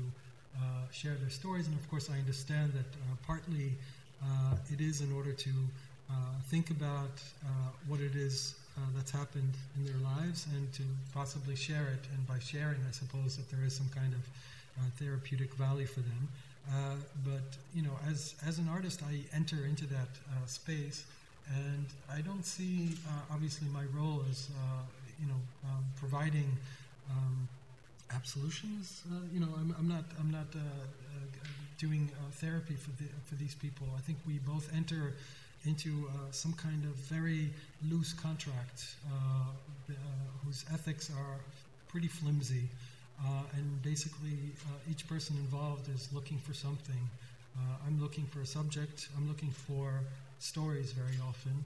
share their stories, and of course I understand that partly it is in order to think about what it is that's happened in their lives and to possibly share it, and by sharing I suppose that there is some kind of therapeutic value for them. But as an artist, I enter into that space, and I don't see obviously my role as providing absolutions. I'm not doing therapy for these people. I think we both enter into some kind of very loose contract whose ethics are pretty flimsy. And basically, each person involved is looking for something. I'm looking for a subject. I'm looking for stories very often.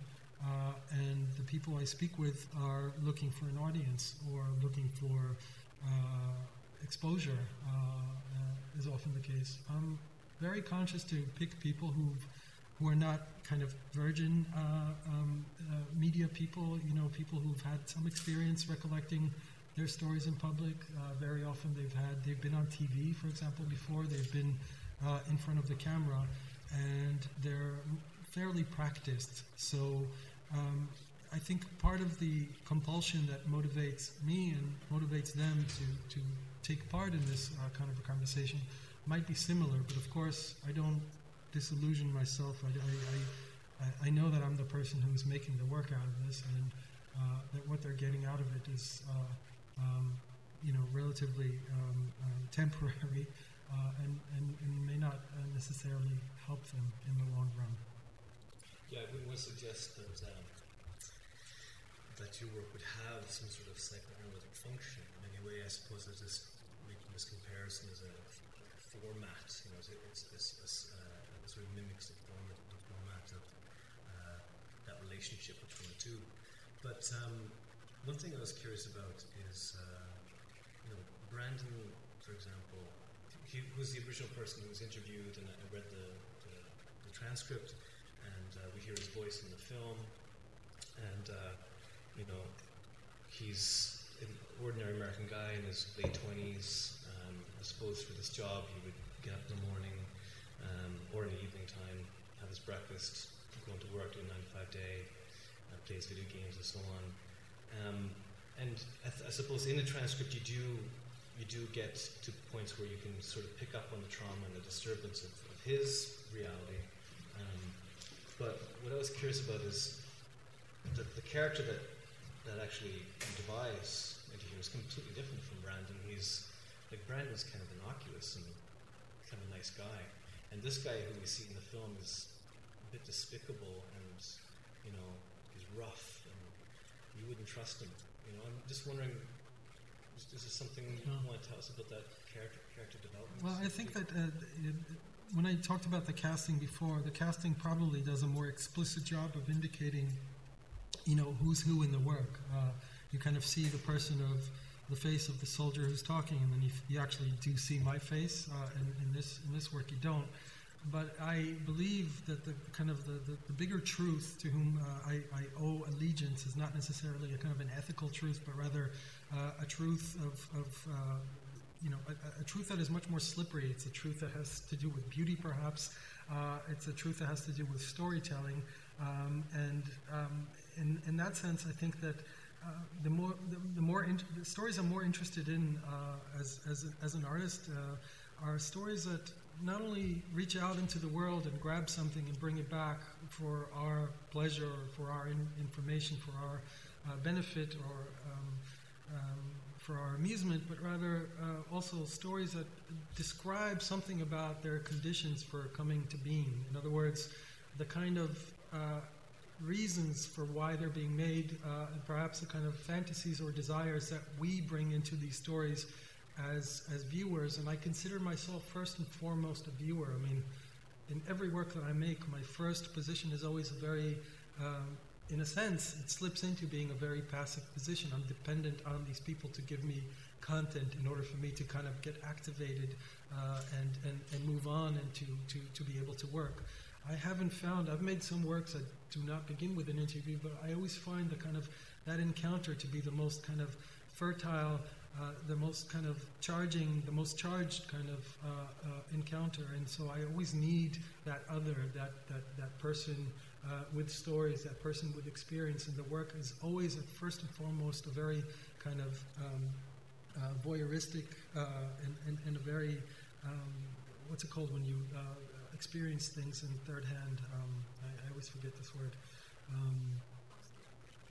And the people I speak with are looking for an audience or looking for exposure, is often the case. I'm very conscious to pick people who are not kind of virgin media people, people who've had some experience recollecting their stories in public. Very often they've been on TV, for example, before. They've been in front of the camera, and they're fairly practiced. So I think part of the compulsion that motivates me and motivates them to take part in this kind of a conversation might be similar, but of course I don't disillusion myself. I know that I'm the person who's making the work out of this, and that what they're getting out of it is relatively temporary and may not necessarily help them in the long run. Yeah, I would suggest that your work would have some sort of psychoanalytic function. In any way, I suppose there's this making this comparison as a format. It's sort of mimics the format of that relationship between the two. But one thing I was curious about is, Brandon, for example, he was the original person who was interviewed, and I read the transcript, and we hear his voice in the film, and he's an ordinary American guy in his late 20s. I suppose for this job he would get up in the morning or in the evening time, have his breakfast, go into work, do a 9-to-5 day, plays video games and so on. And I suppose in the transcript you do get to points where you can sort of pick up on the trauma and the disturbance of his reality. But what I was curious about is the character that actually you devise into here is completely different from Brandon. Brandon's kind of innocuous and kind of a nice guy. And this guy who we see in the film is a bit despicable and, he's rough and you wouldn't trust him. I'm just wondering, is there something you want to tell us about that character development? Well, I think that when I talked about the casting before, the casting probably does a more explicit job of indicating, who's who in the work. You kind of see the person of the face of the soldier who's talking, and then you actually do see my face. In this work, you don't. But I believe that the bigger truth to whom I owe allegiance is not necessarily a kind of an ethical truth, but rather a truth of a truth that is much more slippery. It's a truth that has to do with beauty, perhaps. It's a truth that has to do with storytelling, and in that sense, I think that the stories I'm more interested in as an artist are stories that not only reach out into the world and grab something and bring it back for our pleasure or for our information, for our benefit or for our amusement, but rather also stories that describe something about their conditions for coming to being. In other words, the kind of reasons for why they're being made, and perhaps the kind of fantasies or desires that we bring into these stories as viewers. And I consider myself first and foremost a viewer. I mean, in every work that I make, my first position is always a very, in a sense, it slips into being a very passive position. I'm dependent on these people to give me content in order for me to kind of get activated and move on and to be able to work. I've made some works that do not begin with an interview, but I always find that encounter to be the most kind of fertile, the most kind of charging, the most charged kind of encounter. And so I always need that other, that person with stories, that person with experience. And the work is always, first and foremost, a very kind of voyeuristic and a very, what's it called when you experience things in third hand? I always forget this word.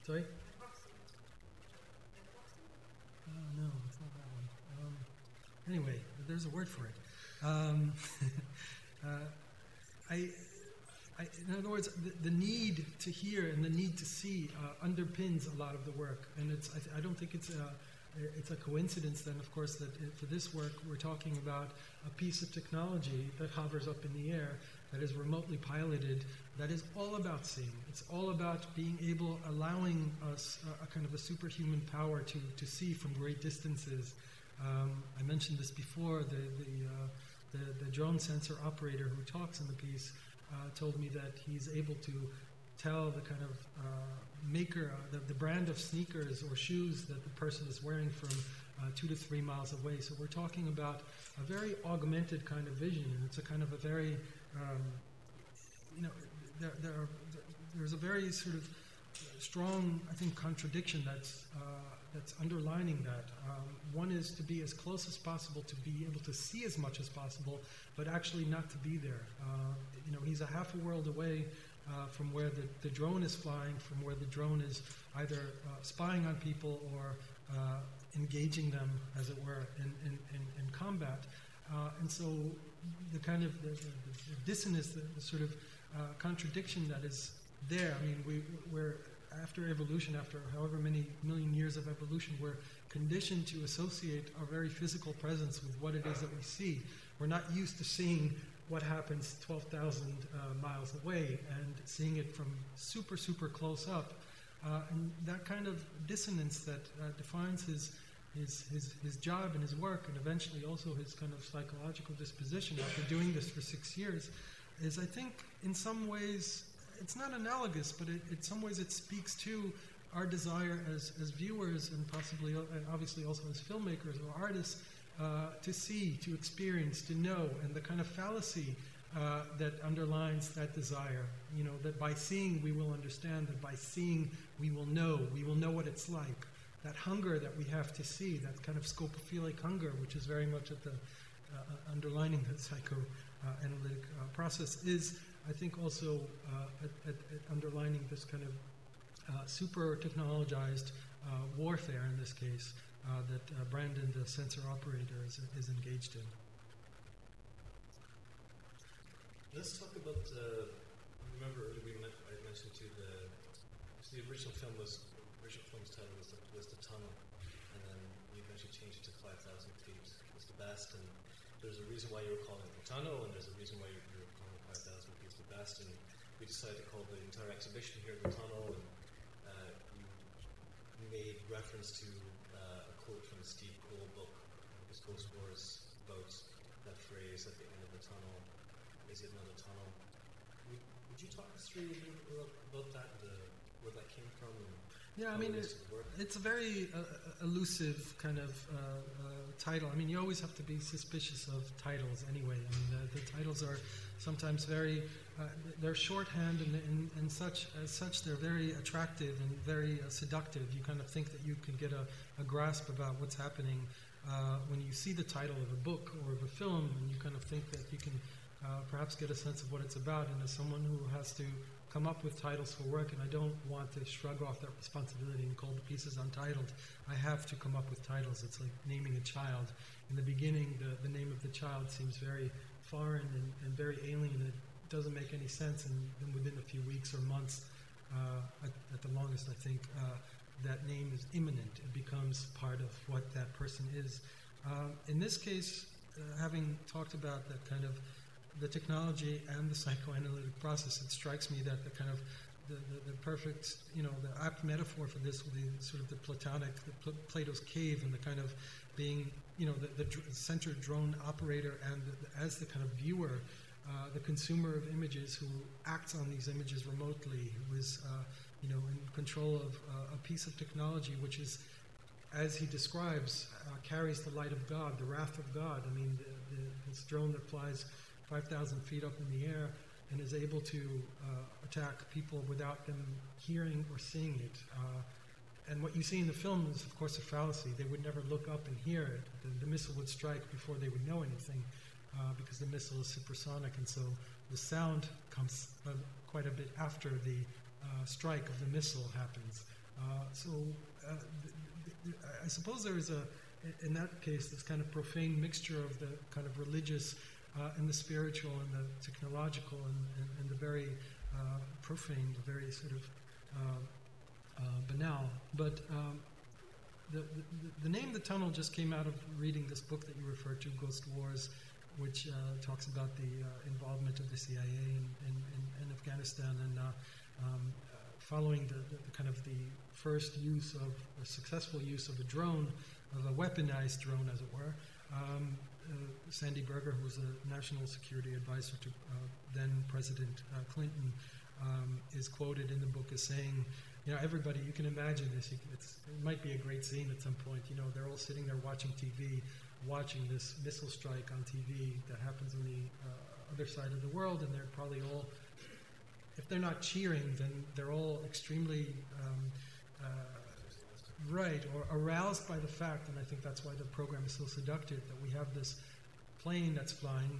Sorry? No, it's not that one. Anyway, there's a word for it. In other words, the need to hear and the need to see underpins a lot of the work, and I don't think it's a coincidence then, of course, that for this work we're talking about a piece of technology that hovers up in the air, that is remotely piloted, that is all about seeing. It's all about being able, allowing us a kind of a superhuman power to see from great distances. I mentioned this before. The drone sensor operator who talks in the piece told me that he's able to tell the kind of maker, the brand of sneakers or shoes that the person is wearing from 2 to 3 miles away. So we're talking about a very augmented kind of vision, and it's a kind of a very, there's a very sort of strong, I think, contradiction that's underlining that. One is to be as close as possible, to be able to see as much as possible, but actually not to be there. He's a half a world away, from where the drone is flying, from where the drone is either spying on people or engaging them, as it were, in combat. And so the kind of the dissonance, the sort of contradiction that is there. I mean, we're after evolution, after however many million years of evolution, we're conditioned to associate our very physical presence with what it is that we see. We're not used to seeing what happens 12,000 miles away and seeing it from super, super close up. And that kind of dissonance that defines his job and his work, and eventually also his kind of psychological disposition after doing this for 6 years, is, I think, in some ways, it's not analogous, but in some ways it speaks to our desire as viewers, and possibly, obviously also as filmmakers or artists, to see, to experience, to know, and the kind of fallacy that underlines that desire. You know, that by seeing we will understand, that by seeing we will know what it's like. That hunger that we have to see, that kind of scopophilic hunger, which is very much at the underlining the psychoanalytic process, is, I think, also at underlining this kind of super technologized warfare, in this case, that Brandon, the sensor operator, is engaged in. Let's talk about, remember earlier I mentioned to you the original film's title was The Tunnel, and then you eventually changed it to 5,000 feet. It's the best, and there's a reason why you were calling it The Tunnel, and there's a reason why you were calling it 5,000 feet the best, and we decided to call the entire exhibition here The Tunnel, and you made reference to a quote from the Steve Cole book, his Ghost Wars, about that phrase at the end of the tunnel, is it not a tunnel? Would you talk us through about that, where that came from? Yeah, I mean, it's a very elusive kind of title. I mean, you always have to be suspicious of titles anyway. I mean, the titles are sometimes very, they're shorthand, and as such, they're very attractive and very seductive. You kind of think that you can get a grasp about what's happening when you see the title of a book or of a film, and you kind of think that you can perhaps get a sense of what it's about. And as someone who has to come up with titles for work, and I don't want to shrug off that responsibility and call the pieces untitled, I have to come up with titles. It's like naming a child. In the beginning, the name of the child seems very foreign and very alien, and it doesn't make any sense, and then within a few weeks or months, at the longest, I think, that name is imminent. It becomes part of what that person is. In this case, having talked about that kind of the technology and the psychoanalytic process, it strikes me that the kind of the perfect, you know, the apt metaphor for this would be sort of the Platonic, Plato's cave, and the kind of being, you know, the center drone operator, and as the kind of viewer, the consumer of images who acts on these images remotely, who is, you know, in control of a piece of technology which is, as he describes, carries the light of God, the wrath of God. I mean, this drone that flies 5,000 feet up in the air and is able to attack people without them hearing or seeing it. And what you see in the film is, of course, a fallacy. They would never look up and hear it. The missile would strike before they would know anything, because the missile is supersonic, and so the sound comes quite a bit after the strike of the missile happens. I suppose there is in that case, this kind of profane mixture of the kind of religious and the spiritual and the technological and the very profane, the very sort of banal. But the name The Tunnel just came out of reading this book that you referred to, Ghost Wars, which talks about the involvement of the CIA in Afghanistan, and following the kind of the first use of, or successful use of a drone, of a weaponized drone, as it were. Sandy Berger, who was a national security advisor to then President Clinton, is quoted in the book as saying, you know, everybody, you can imagine this. It might be a great scene at some point. You know, they're all sitting there watching TV, watching this missile strike on TV that happens on the other side of the world, and they're probably all, if they're not cheering, then they're all extremely right, or aroused by the fact, and I think that's why the program is so seductive, that we have this plane that's flying.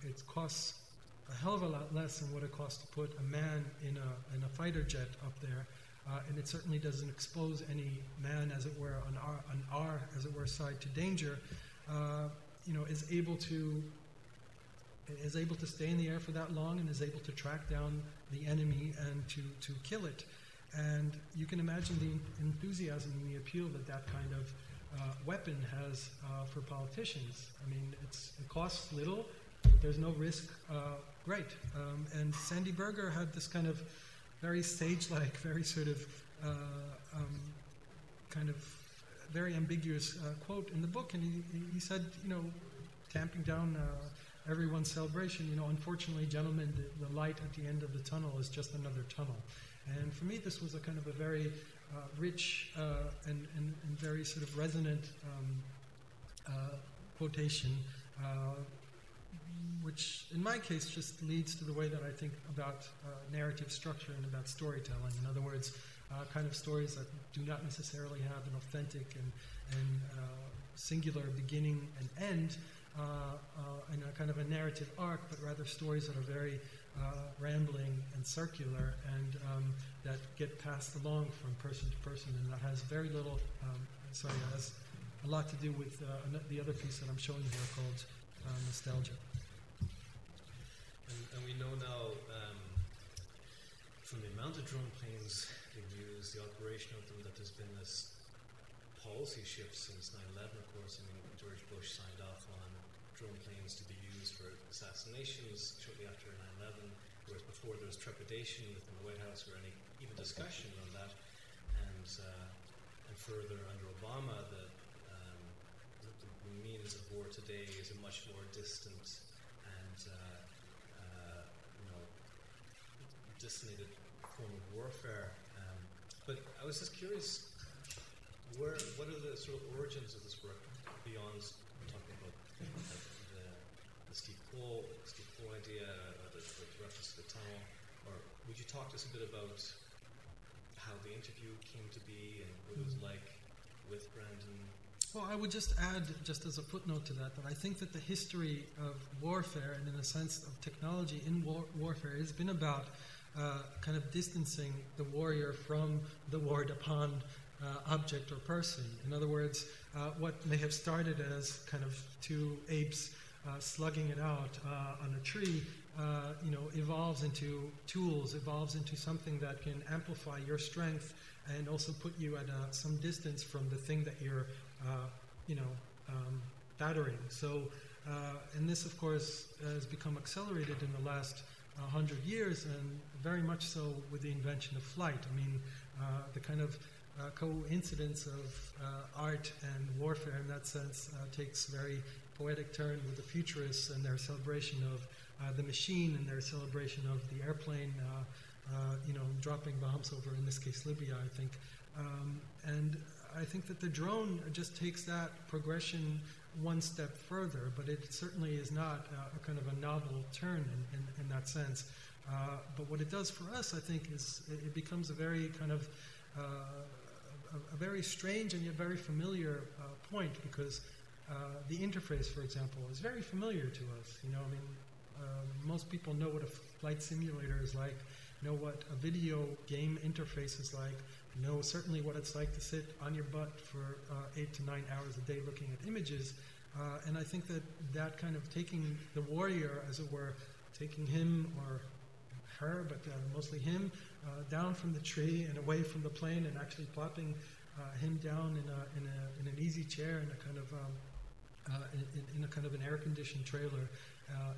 It costs a hell of a lot less than what it costs to put a man in a fighter jet up there, and it certainly doesn't expose any man, as it were, on our as it were, side to danger. Is able to stay in the air for that long and is able to track down the enemy and to kill it. And you can imagine the enthusiasm and the appeal that kind of weapon has for politicians. I mean, it costs little, there's no risk, great. And Sandy Berger had this kind of very sage-like, very sort of kind of very ambiguous quote in the book, and he said, tamping down everyone's celebration, unfortunately, gentlemen, the light at the end of the tunnel is just another tunnel. And for me, this was a kind of a very rich and very sort of resonant quotation, which in my case just leads to the way that I think about narrative structure and about storytelling. In other words, kind of stories that do not necessarily have an authentic and singular beginning and end, and a kind of a narrative arc, but rather stories that are very rambling and circular, and that get passed along from person to person, and that has very little, it has a lot to do with the other piece that I'm showing here called nostalgia. And we know now from the amount of drone planes being used, the operation of them, that there's been this policy shift since 9/11, of course. I mean, George Bush signed off on drone planes to be used for assassinations shortly after 9/11, whereas before there was trepidation within the White House or any even discussion on that. And further, under Obama, the means of war today is a much more distant and dissonant form of warfare. But I was just curious, what are the sort of origins of this work beyond talking about the Steve Cole idea, or the reference to the tunnel? Or would you talk to us a bit about how the interview came to be and what it was like with Brandon? Well, I would just add, just as a footnote to that, that I think that the history of warfare, and in a sense of technology in warfare, has been about kind of distancing the warrior from the warred upon object or person. In other words, what may have started as kind of two apes slugging it out on a tree, evolves into tools, evolves into something that can amplify your strength and also put you at some distance from the thing that you're, battering. So, and this, of course, has become accelerated in the last 100 years, and very much so with the invention of flight. I mean, the kind of coincidence of art and warfare in that sense takes very poetic turn with the futurists and their celebration of the machine and their celebration of the airplane, dropping bombs over, in this case, Libya, I think. And I think that the drone just takes that progression one step further, but it certainly is not a kind of a novel turn in that sense. But what it does for us, I think, is it becomes a very kind of a very strange and yet very familiar point, because the interface, for example, is very familiar to us. Most people know what a flight simulator is like, know what a video game interface is like, know certainly what it's like to sit on your butt for 8 to 9 hours a day looking at images. And I think that kind of taking the warrior, as it were, taking him or her, but mostly him, down from the tree and away from the plane, and actually plopping him down in an easy chair in a kind of in a kind of an air-conditioned trailer,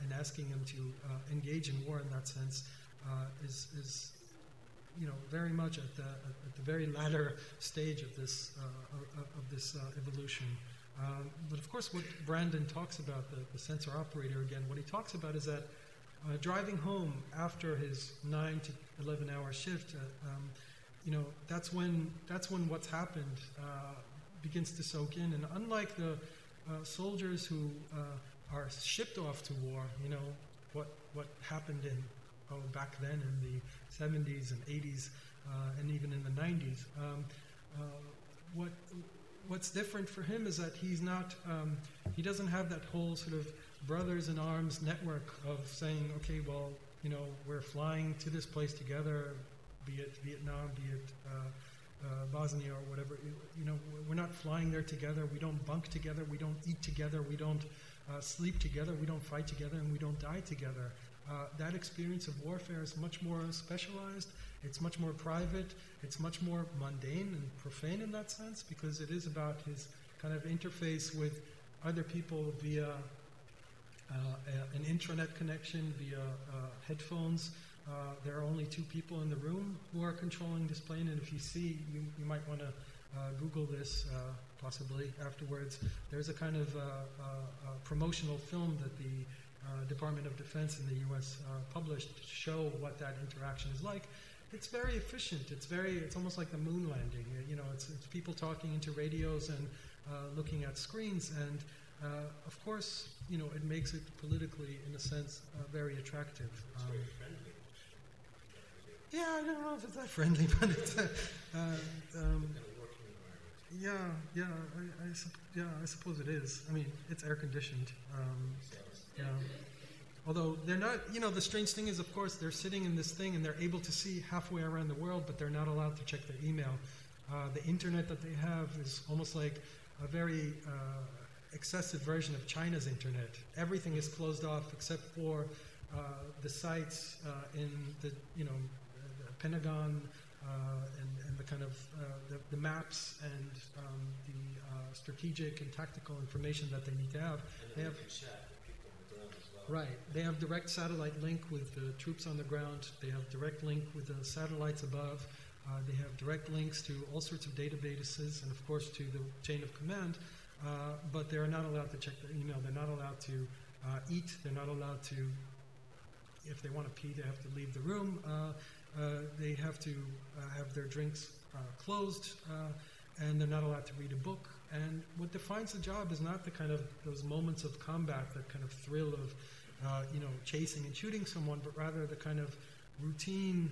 and asking him to engage in war in that sense, is very much at the very latter stage of this evolution. But of course, what Brandon talks about, the sensor operator, again, what he talks about is that driving home after his 9 to 11 hour shift, that's when what's happened begins to soak in. And unlike the soldiers who are shipped off to war, what happened back then in the 70s and 80s, and even in the 90s. What's different for him is that he's not, he doesn't have that whole sort of brothers in arms network of saying, okay, well, we're flying to this place together, be it Vietnam, be it Bosnia or whatever. We're not flying there together. We don't bunk together. We don't eat together. We don't sleep together. We don't fight together, and we don't die together. That experience of warfare is much more specialized. It's much more private. It's much more mundane and profane in that sense, because it is about his kind of interface with other people via an intranet connection, via headphones. There are only two people in the room who are controlling this plane, and if you see, you might want to Google this possibly afterwards. There's a kind of promotional film that the Department of Defense in the U.S. Published to show what that interaction is like. It's very efficient. It's almost like the moon landing. It's people talking into radios and looking at screens, and of course, it makes it politically, in a sense, very attractive. It's very friendly. Yeah, I don't know if it's that friendly, but it's I suppose it is. I mean, it's air conditioned. Yeah. Although they're not, the strange thing is, of course, they're sitting in this thing and they're able to see halfway around the world, but they're not allowed to check their email. The internet that they have is almost like a very excessive version of China's internet. Everything is closed off except for the sites in the Pentagon and the kind of the maps and the strategic and tactical information that they need to have. And then they can chat with people on the ground as well. Right. They have direct satellite link with the troops on the ground. They have direct link with the satellites above. They have direct links to all sorts of databases and, of course, to the chain of command. But they're not allowed to check their email. They're not allowed to eat. They're not allowed to, if they want to pee, they have to leave the room. They have to have their drinks closed, and they're not allowed to read a book. And what defines the job is not the kind of those moments of combat, that kind of thrill of, chasing and shooting someone, but rather the kind of routine,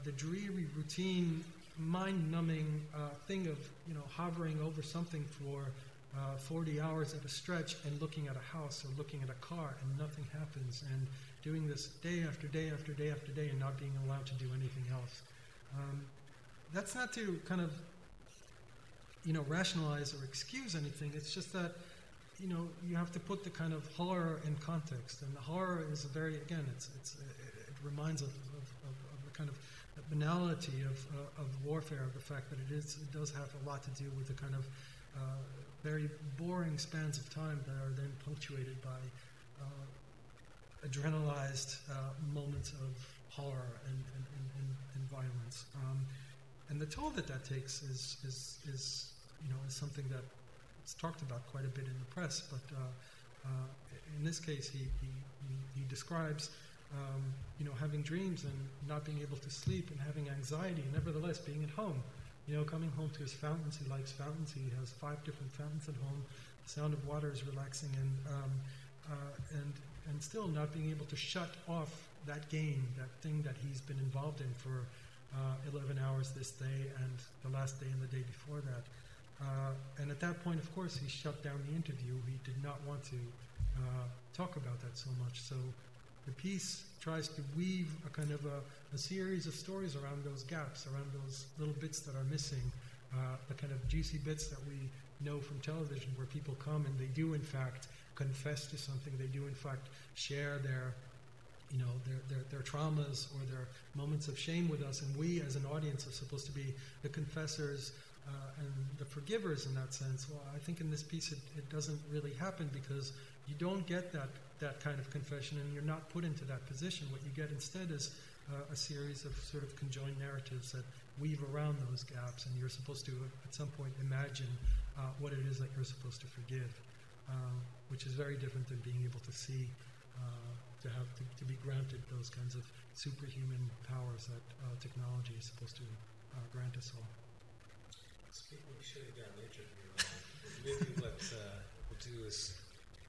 the dreary routine, mind-numbing thing of, hovering over something for 40 hours at a stretch and looking at a house or looking at a car and nothing happens, and doing this day after day after day after day and not being allowed to do anything else. That's not to kind of, rationalize or excuse anything. It's just that, you have to put the kind of horror in context. And the horror is a very, again, it reminds of the kind of the banality of warfare, of the fact that it does have a lot to do with the kind of very boring spans of time that are then punctuated by adrenalized moments of horror and violence. And the toll that takes is something that it's talked about quite a bit in the press. But in this case, he describes having dreams and not being able to sleep and having anxiety, and nevertheless being at home. Coming home to his fountains. He likes fountains. He has 5 different fountains at home. The sound of water is relaxing, and still not being able to shut off that game, that thing that he's been involved in for 11 hours this day and the last day and the day before that. And at that point, of course, he shut down the interview. He did not want to talk about that so much. So the piece tries to weave a kind of a series of stories around those gaps, around those little bits that are missing, the kind of juicy bits that we know from television, where people come and they do, in fact, confess to something. They do, in fact, share their traumas or their moments of shame with us, and we as an audience are supposed to be the confessors and the forgivers in that sense. Well, I think in this piece it doesn't really happen, because you don't get that kind of confession, and you're not put into that position. What you get instead is a series of sort of conjoined narratives that weave around those gaps, and you're supposed to at some point imagine what it is that you're supposed to forgive, which is very different than being able to see, to be granted those kinds of superhuman powers that technology is supposed to grant us all. Speaking of shutting down the interview, maybe what we'll do is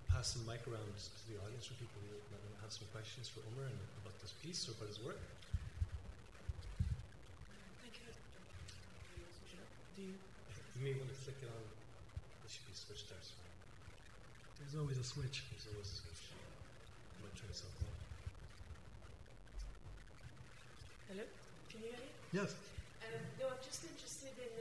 pass the mic around to the audience for people who might have some questions for Omer and about this piece or about his work. Do you? You may want to flick it on. This should be switched there. So. There's always a switch. There's always a switch. I'm going to try something. Hello? Can you hear me? Yes. No, I'm just interested in,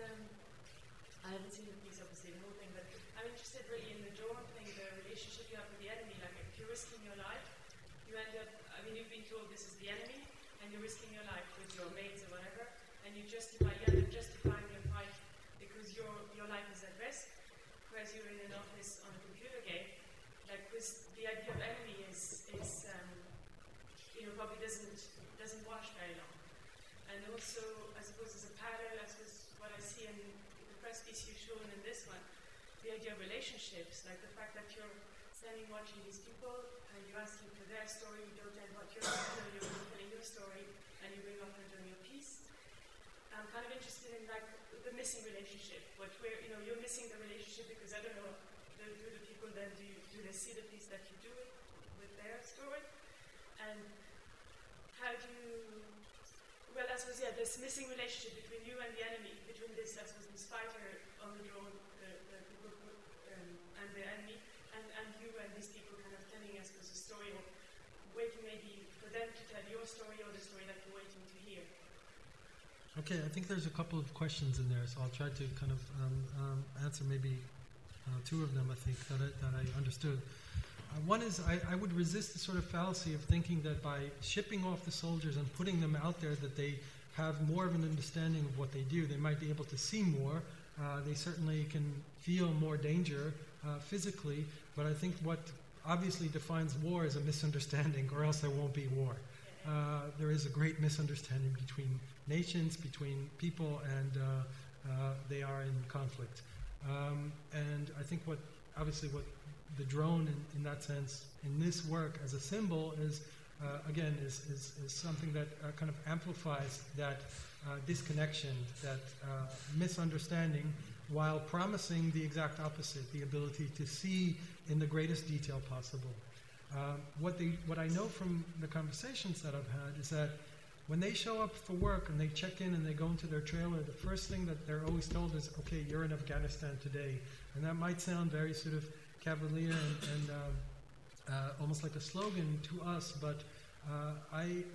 I haven't seen the piece, obviously, the whole thing, but I'm interested really in the drone thing, the relationship you have with the enemy. Like, if you're risking your life, you end up, I mean, you've been told this is the enemy, and you're risking your life with your mates or whatever, and you end up justifying your fight because your life is at risk, whereas you're in an office on a computer game. Like, the idea of enemy is probably doesn't wash very long. And also, I suppose as a parallel, I suppose what I see in the press piece you've shown in this one, the idea of relationships, like the fact that you're standing watching these people and you're asking for their story, you don't tell what you're telling your story, and you bring up and doing your piece. I'm kind of interested in like the missing relationship, but where you're missing the relationship because I don't know, do the people then do they see the piece that you do with their story, and how do you? Well, I suppose this missing relationship between you and the enemy, between this fighter on the drone, the people and the enemy, and you and these people kind of telling us a story or waiting maybe for them to tell your story or the story that you're waiting to hear. Okay, I think there's a couple of questions in there, so I'll try to kind of answer maybe two of them, I think, that I understood. One is I would resist the sort of fallacy of thinking that by shipping off the soldiers and putting them out there that they have more of an understanding of what they do. They might be able to see more. They certainly can feel more danger physically, but I think what obviously defines war is a misunderstanding, or else there won't be war. There is a great misunderstanding between nations, between people, and they are in conflict. And I think what the drone, in that sense, in this work as a symbol, is something that kind of amplifies that disconnection, that misunderstanding, while promising the exact opposite, the ability to see in the greatest detail possible. What I know from the conversations that I've had is that when they show up for work and they check in and they go into their trailer, the first thing that they're always told is, okay, you're in Afghanistan today. And that might sound very sort of cavalier and almost like a slogan to us, but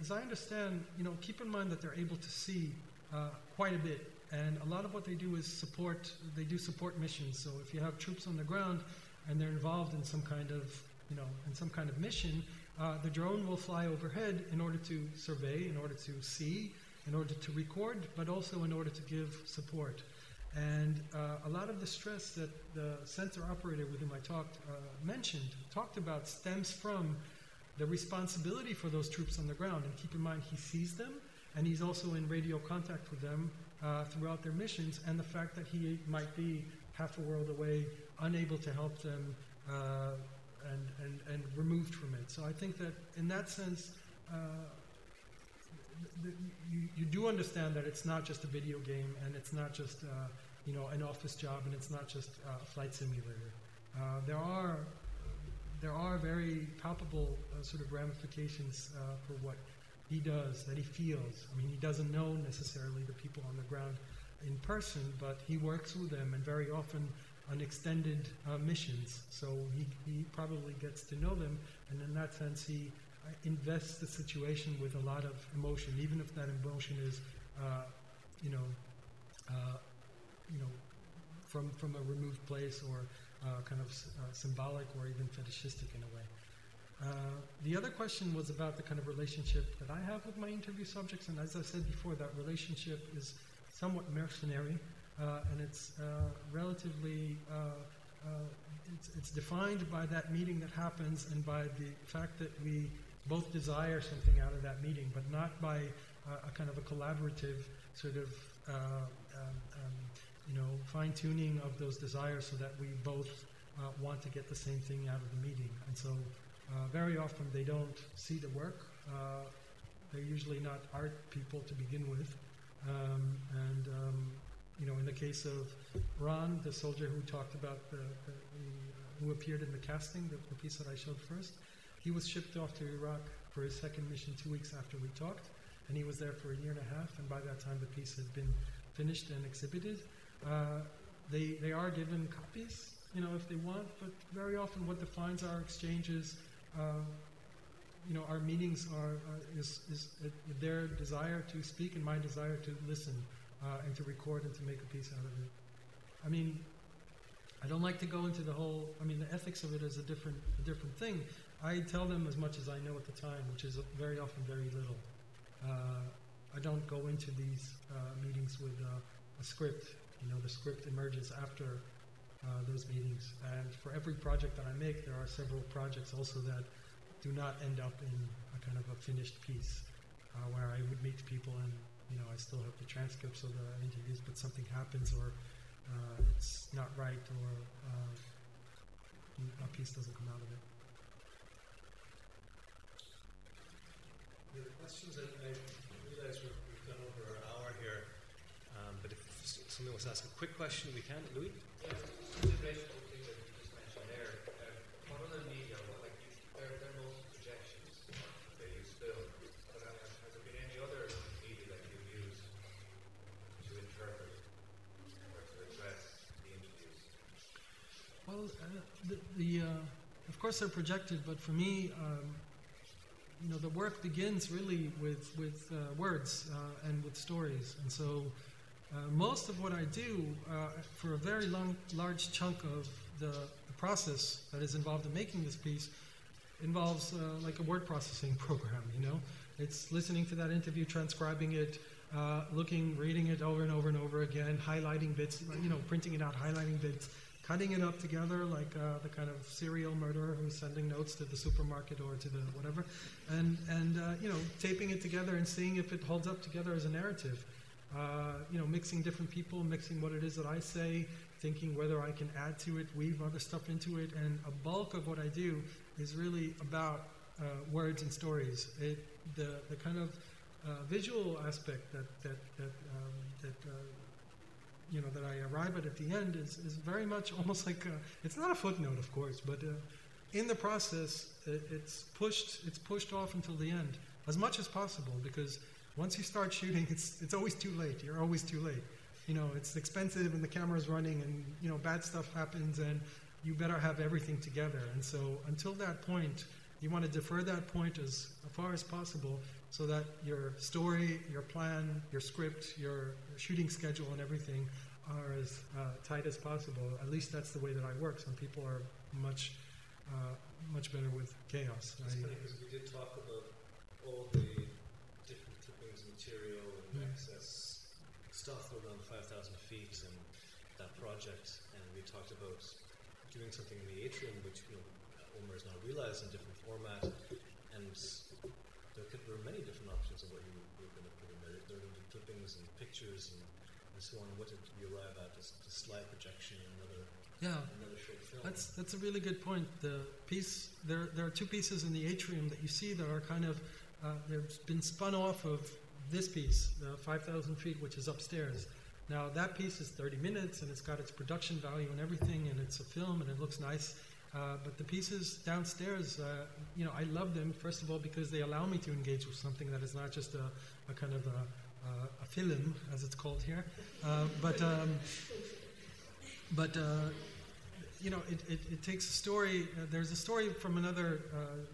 as I understand, keep in mind that they're able to see quite a bit. And a lot of what they do is support missions. So if you have troops on the ground and they're involved in some kind of mission, the drone will fly overhead in order to survey, in order to see, in order to record, but also in order to give support. And a lot of the stress that the sensor operator with whom I talked about stems from the responsibility for those troops on the ground. And keep in mind, he sees them, and he's also in radio contact with them throughout their missions, and the fact that he might be half a world away, unable to help them, and removed from it. So I think that in that sense, you do understand that it's not just a video game, and it's not just an office job, and it's not just a flight simulator. There are very palpable sort of ramifications for what he does, that he feels. I mean, he doesn't know necessarily the people on the ground in person, but he works with them, and very often on extended missions. So he probably gets to know them, and in that sense, he invests the situation with a lot of emotion, even if that emotion is, from a removed place, or kind of symbolic, or even fetishistic in a way. The other question was about the kind of relationship that I have with my interview subjects, and as I said before, that relationship is somewhat mercenary, and it's relatively, it's defined by that meeting that happens and by the fact that we both desire something out of that meeting, but not by a kind of a collaborative sort of, fine-tuning of those desires so that we both want to get the same thing out of the meeting. And so very often they don't see the work. They're usually not art people to begin with. In the case of Ron, the soldier who talked about who appeared in the casting, the piece that I showed first, he was shipped off to Iraq for his second mission 2 weeks after we talked, and he was there for a year and a half, and by that time the piece had been finished and exhibited. They are given copies if they want. But very often, what defines our exchanges, our meetings is their desire to speak and my desire to listen and to record and to make a piece out of it. I mean, I don't like to go into the whole. I mean, the ethics of it is a different thing. I tell them as much as I know at the time, which is very often very little. I don't go into these meetings with a script. The script emerges after those meetings. And for every project that I make, there are several projects also that do not end up in a kind of a finished piece, where I would meet people and I still have the transcripts of the interviews, but something happens or it's not right or a piece doesn't come out of it. The questions, I realize we've gone over an hour here, but if somebody wants to ask a quick question, we can. Louis? Yeah, consideration of the thing that you just mentioned there. What other media, they're mostly projections, they use film. But has there been any other media that you've used to interpret or to address the interviews? Well, of course they're projected, but for me, the work begins really with words and with stories. And so most of what I do for a very large chunk of the process that is involved in making this piece involves like a word processing program, It's listening to that interview, transcribing it, reading it over and over and over again, highlighting bits, printing it out, highlighting bits, cutting it up together like the kind of serial murderer who's sending notes to the supermarket or to the whatever, and taping it together and seeing if it holds up together as a narrative. Mixing different people, mixing what it is that I say, thinking whether I can add to it, weave other stuff into it, and a bulk of what I do is really about words and stories. The kind of visual aspect that I arrive at the end is very much almost like it's not a footnote, of course, but in the process it's pushed off until the end as much as possible, because once you start shooting, it's always too late. You're always too late. It's expensive and the camera's running and bad stuff happens and you better have everything together. And so until that point, you want to defer that point as far as possible so that your story, your plan, your script, your shooting schedule and everything are as tight as possible. At least that's the way that I work. Some people are much better with chaos. It's funny because we did talk about all the different clippings, material and excess stuff around 5,000 feet and that project, and we talked about doing something in the atrium, which Omer has now realized in different format, and there were many different options of what you were going to put in there. There were clippings and pictures and so on. What did you arrive at? The slide projection and another short film. That's a really good point. The piece there are two pieces in the atrium that you see that are kind of they've been spun off of this piece, the 5,000 feet, which is upstairs. Now that piece is 30 minutes and it's got its production value and everything, and it's a film and it looks nice. But the pieces downstairs, I love them, first of all, because they allow me to engage with something that is not just a kind of a film, as it's called here. It takes a story. There's a story from another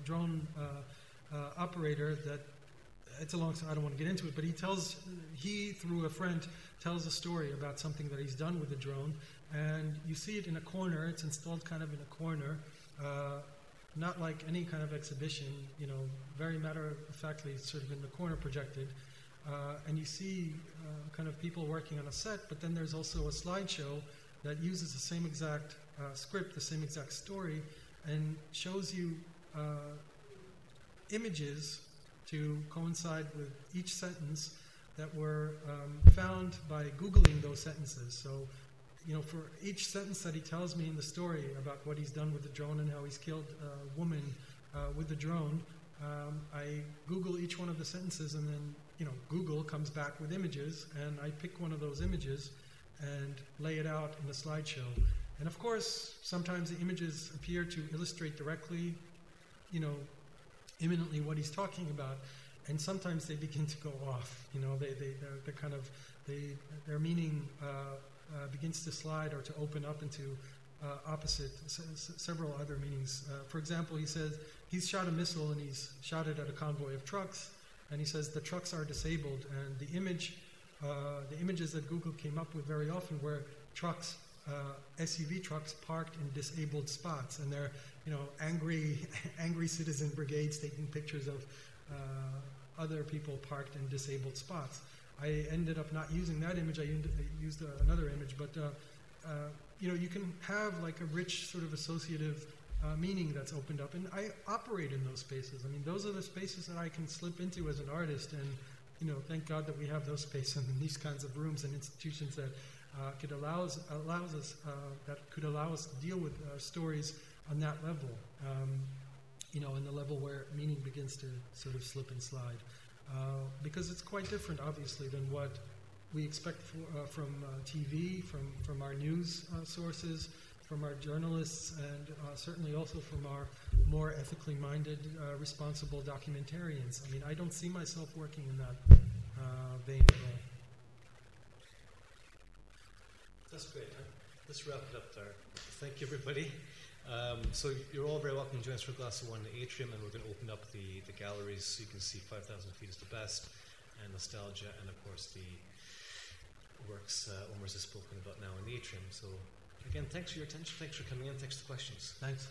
drone operator that it's a long story. I don't want to get into it, but he through a friend tells a story about something that he's done with the drone, and you see it in a corner. It's installed kind of in a corner, not like any kind of exhibition, very matter-of-factly sort of in the corner projected, and you see kind of people working on a set, but then there's also a slideshow that uses the same exact script, the same exact story, and shows you images to coincide with each sentence that were found by Googling those sentences. So, for each sentence that he tells me in the story about what he's done with the drone and how he's killed a woman with the drone, I Google each one of the sentences, and then, Google comes back with images, and I pick one of those images and lay it out in a slideshow. And of course, sometimes the images appear to illustrate directly, imminently what he's talking about, and sometimes they begin to go off. They're kind of their meaning begins to slide or to open up into opposite several other meanings. For example, he says he's shot a missile and he's shot it at a convoy of trucks, and he says the trucks are disabled, and the images that Google came up with very often were trucks, SUV trucks parked in disabled spots, and they're angry citizen brigades taking pictures of other people parked in disabled spots. I ended up not using that image. I used another image, but you can have like a rich sort of associative meaning that's opened up, and I operate in those spaces. I mean, those are the spaces that I can slip into as an artist, and thank God that we have those spaces in these kinds of rooms and institutions that could allow us to deal with stories on that level. In the level where meaning begins to sort of slip and slide, because it's quite different, obviously, than what we expect from TV, from our news sources, from our journalists, and certainly also from our more ethically minded, responsible documentarians. I mean, I don't see myself working in that vein at all. That's great. Let's wrap it up there. Thank you, everybody. So you're all very welcome to join us for a glass of wine in the atrium, and we're going to open up the galleries so you can see 5,000 Feet is the Best, and Nostalgia, and of course the works Omer's has spoken about now in the atrium. So again, thanks for your attention, thanks for coming in, thanks for the questions. Thanks.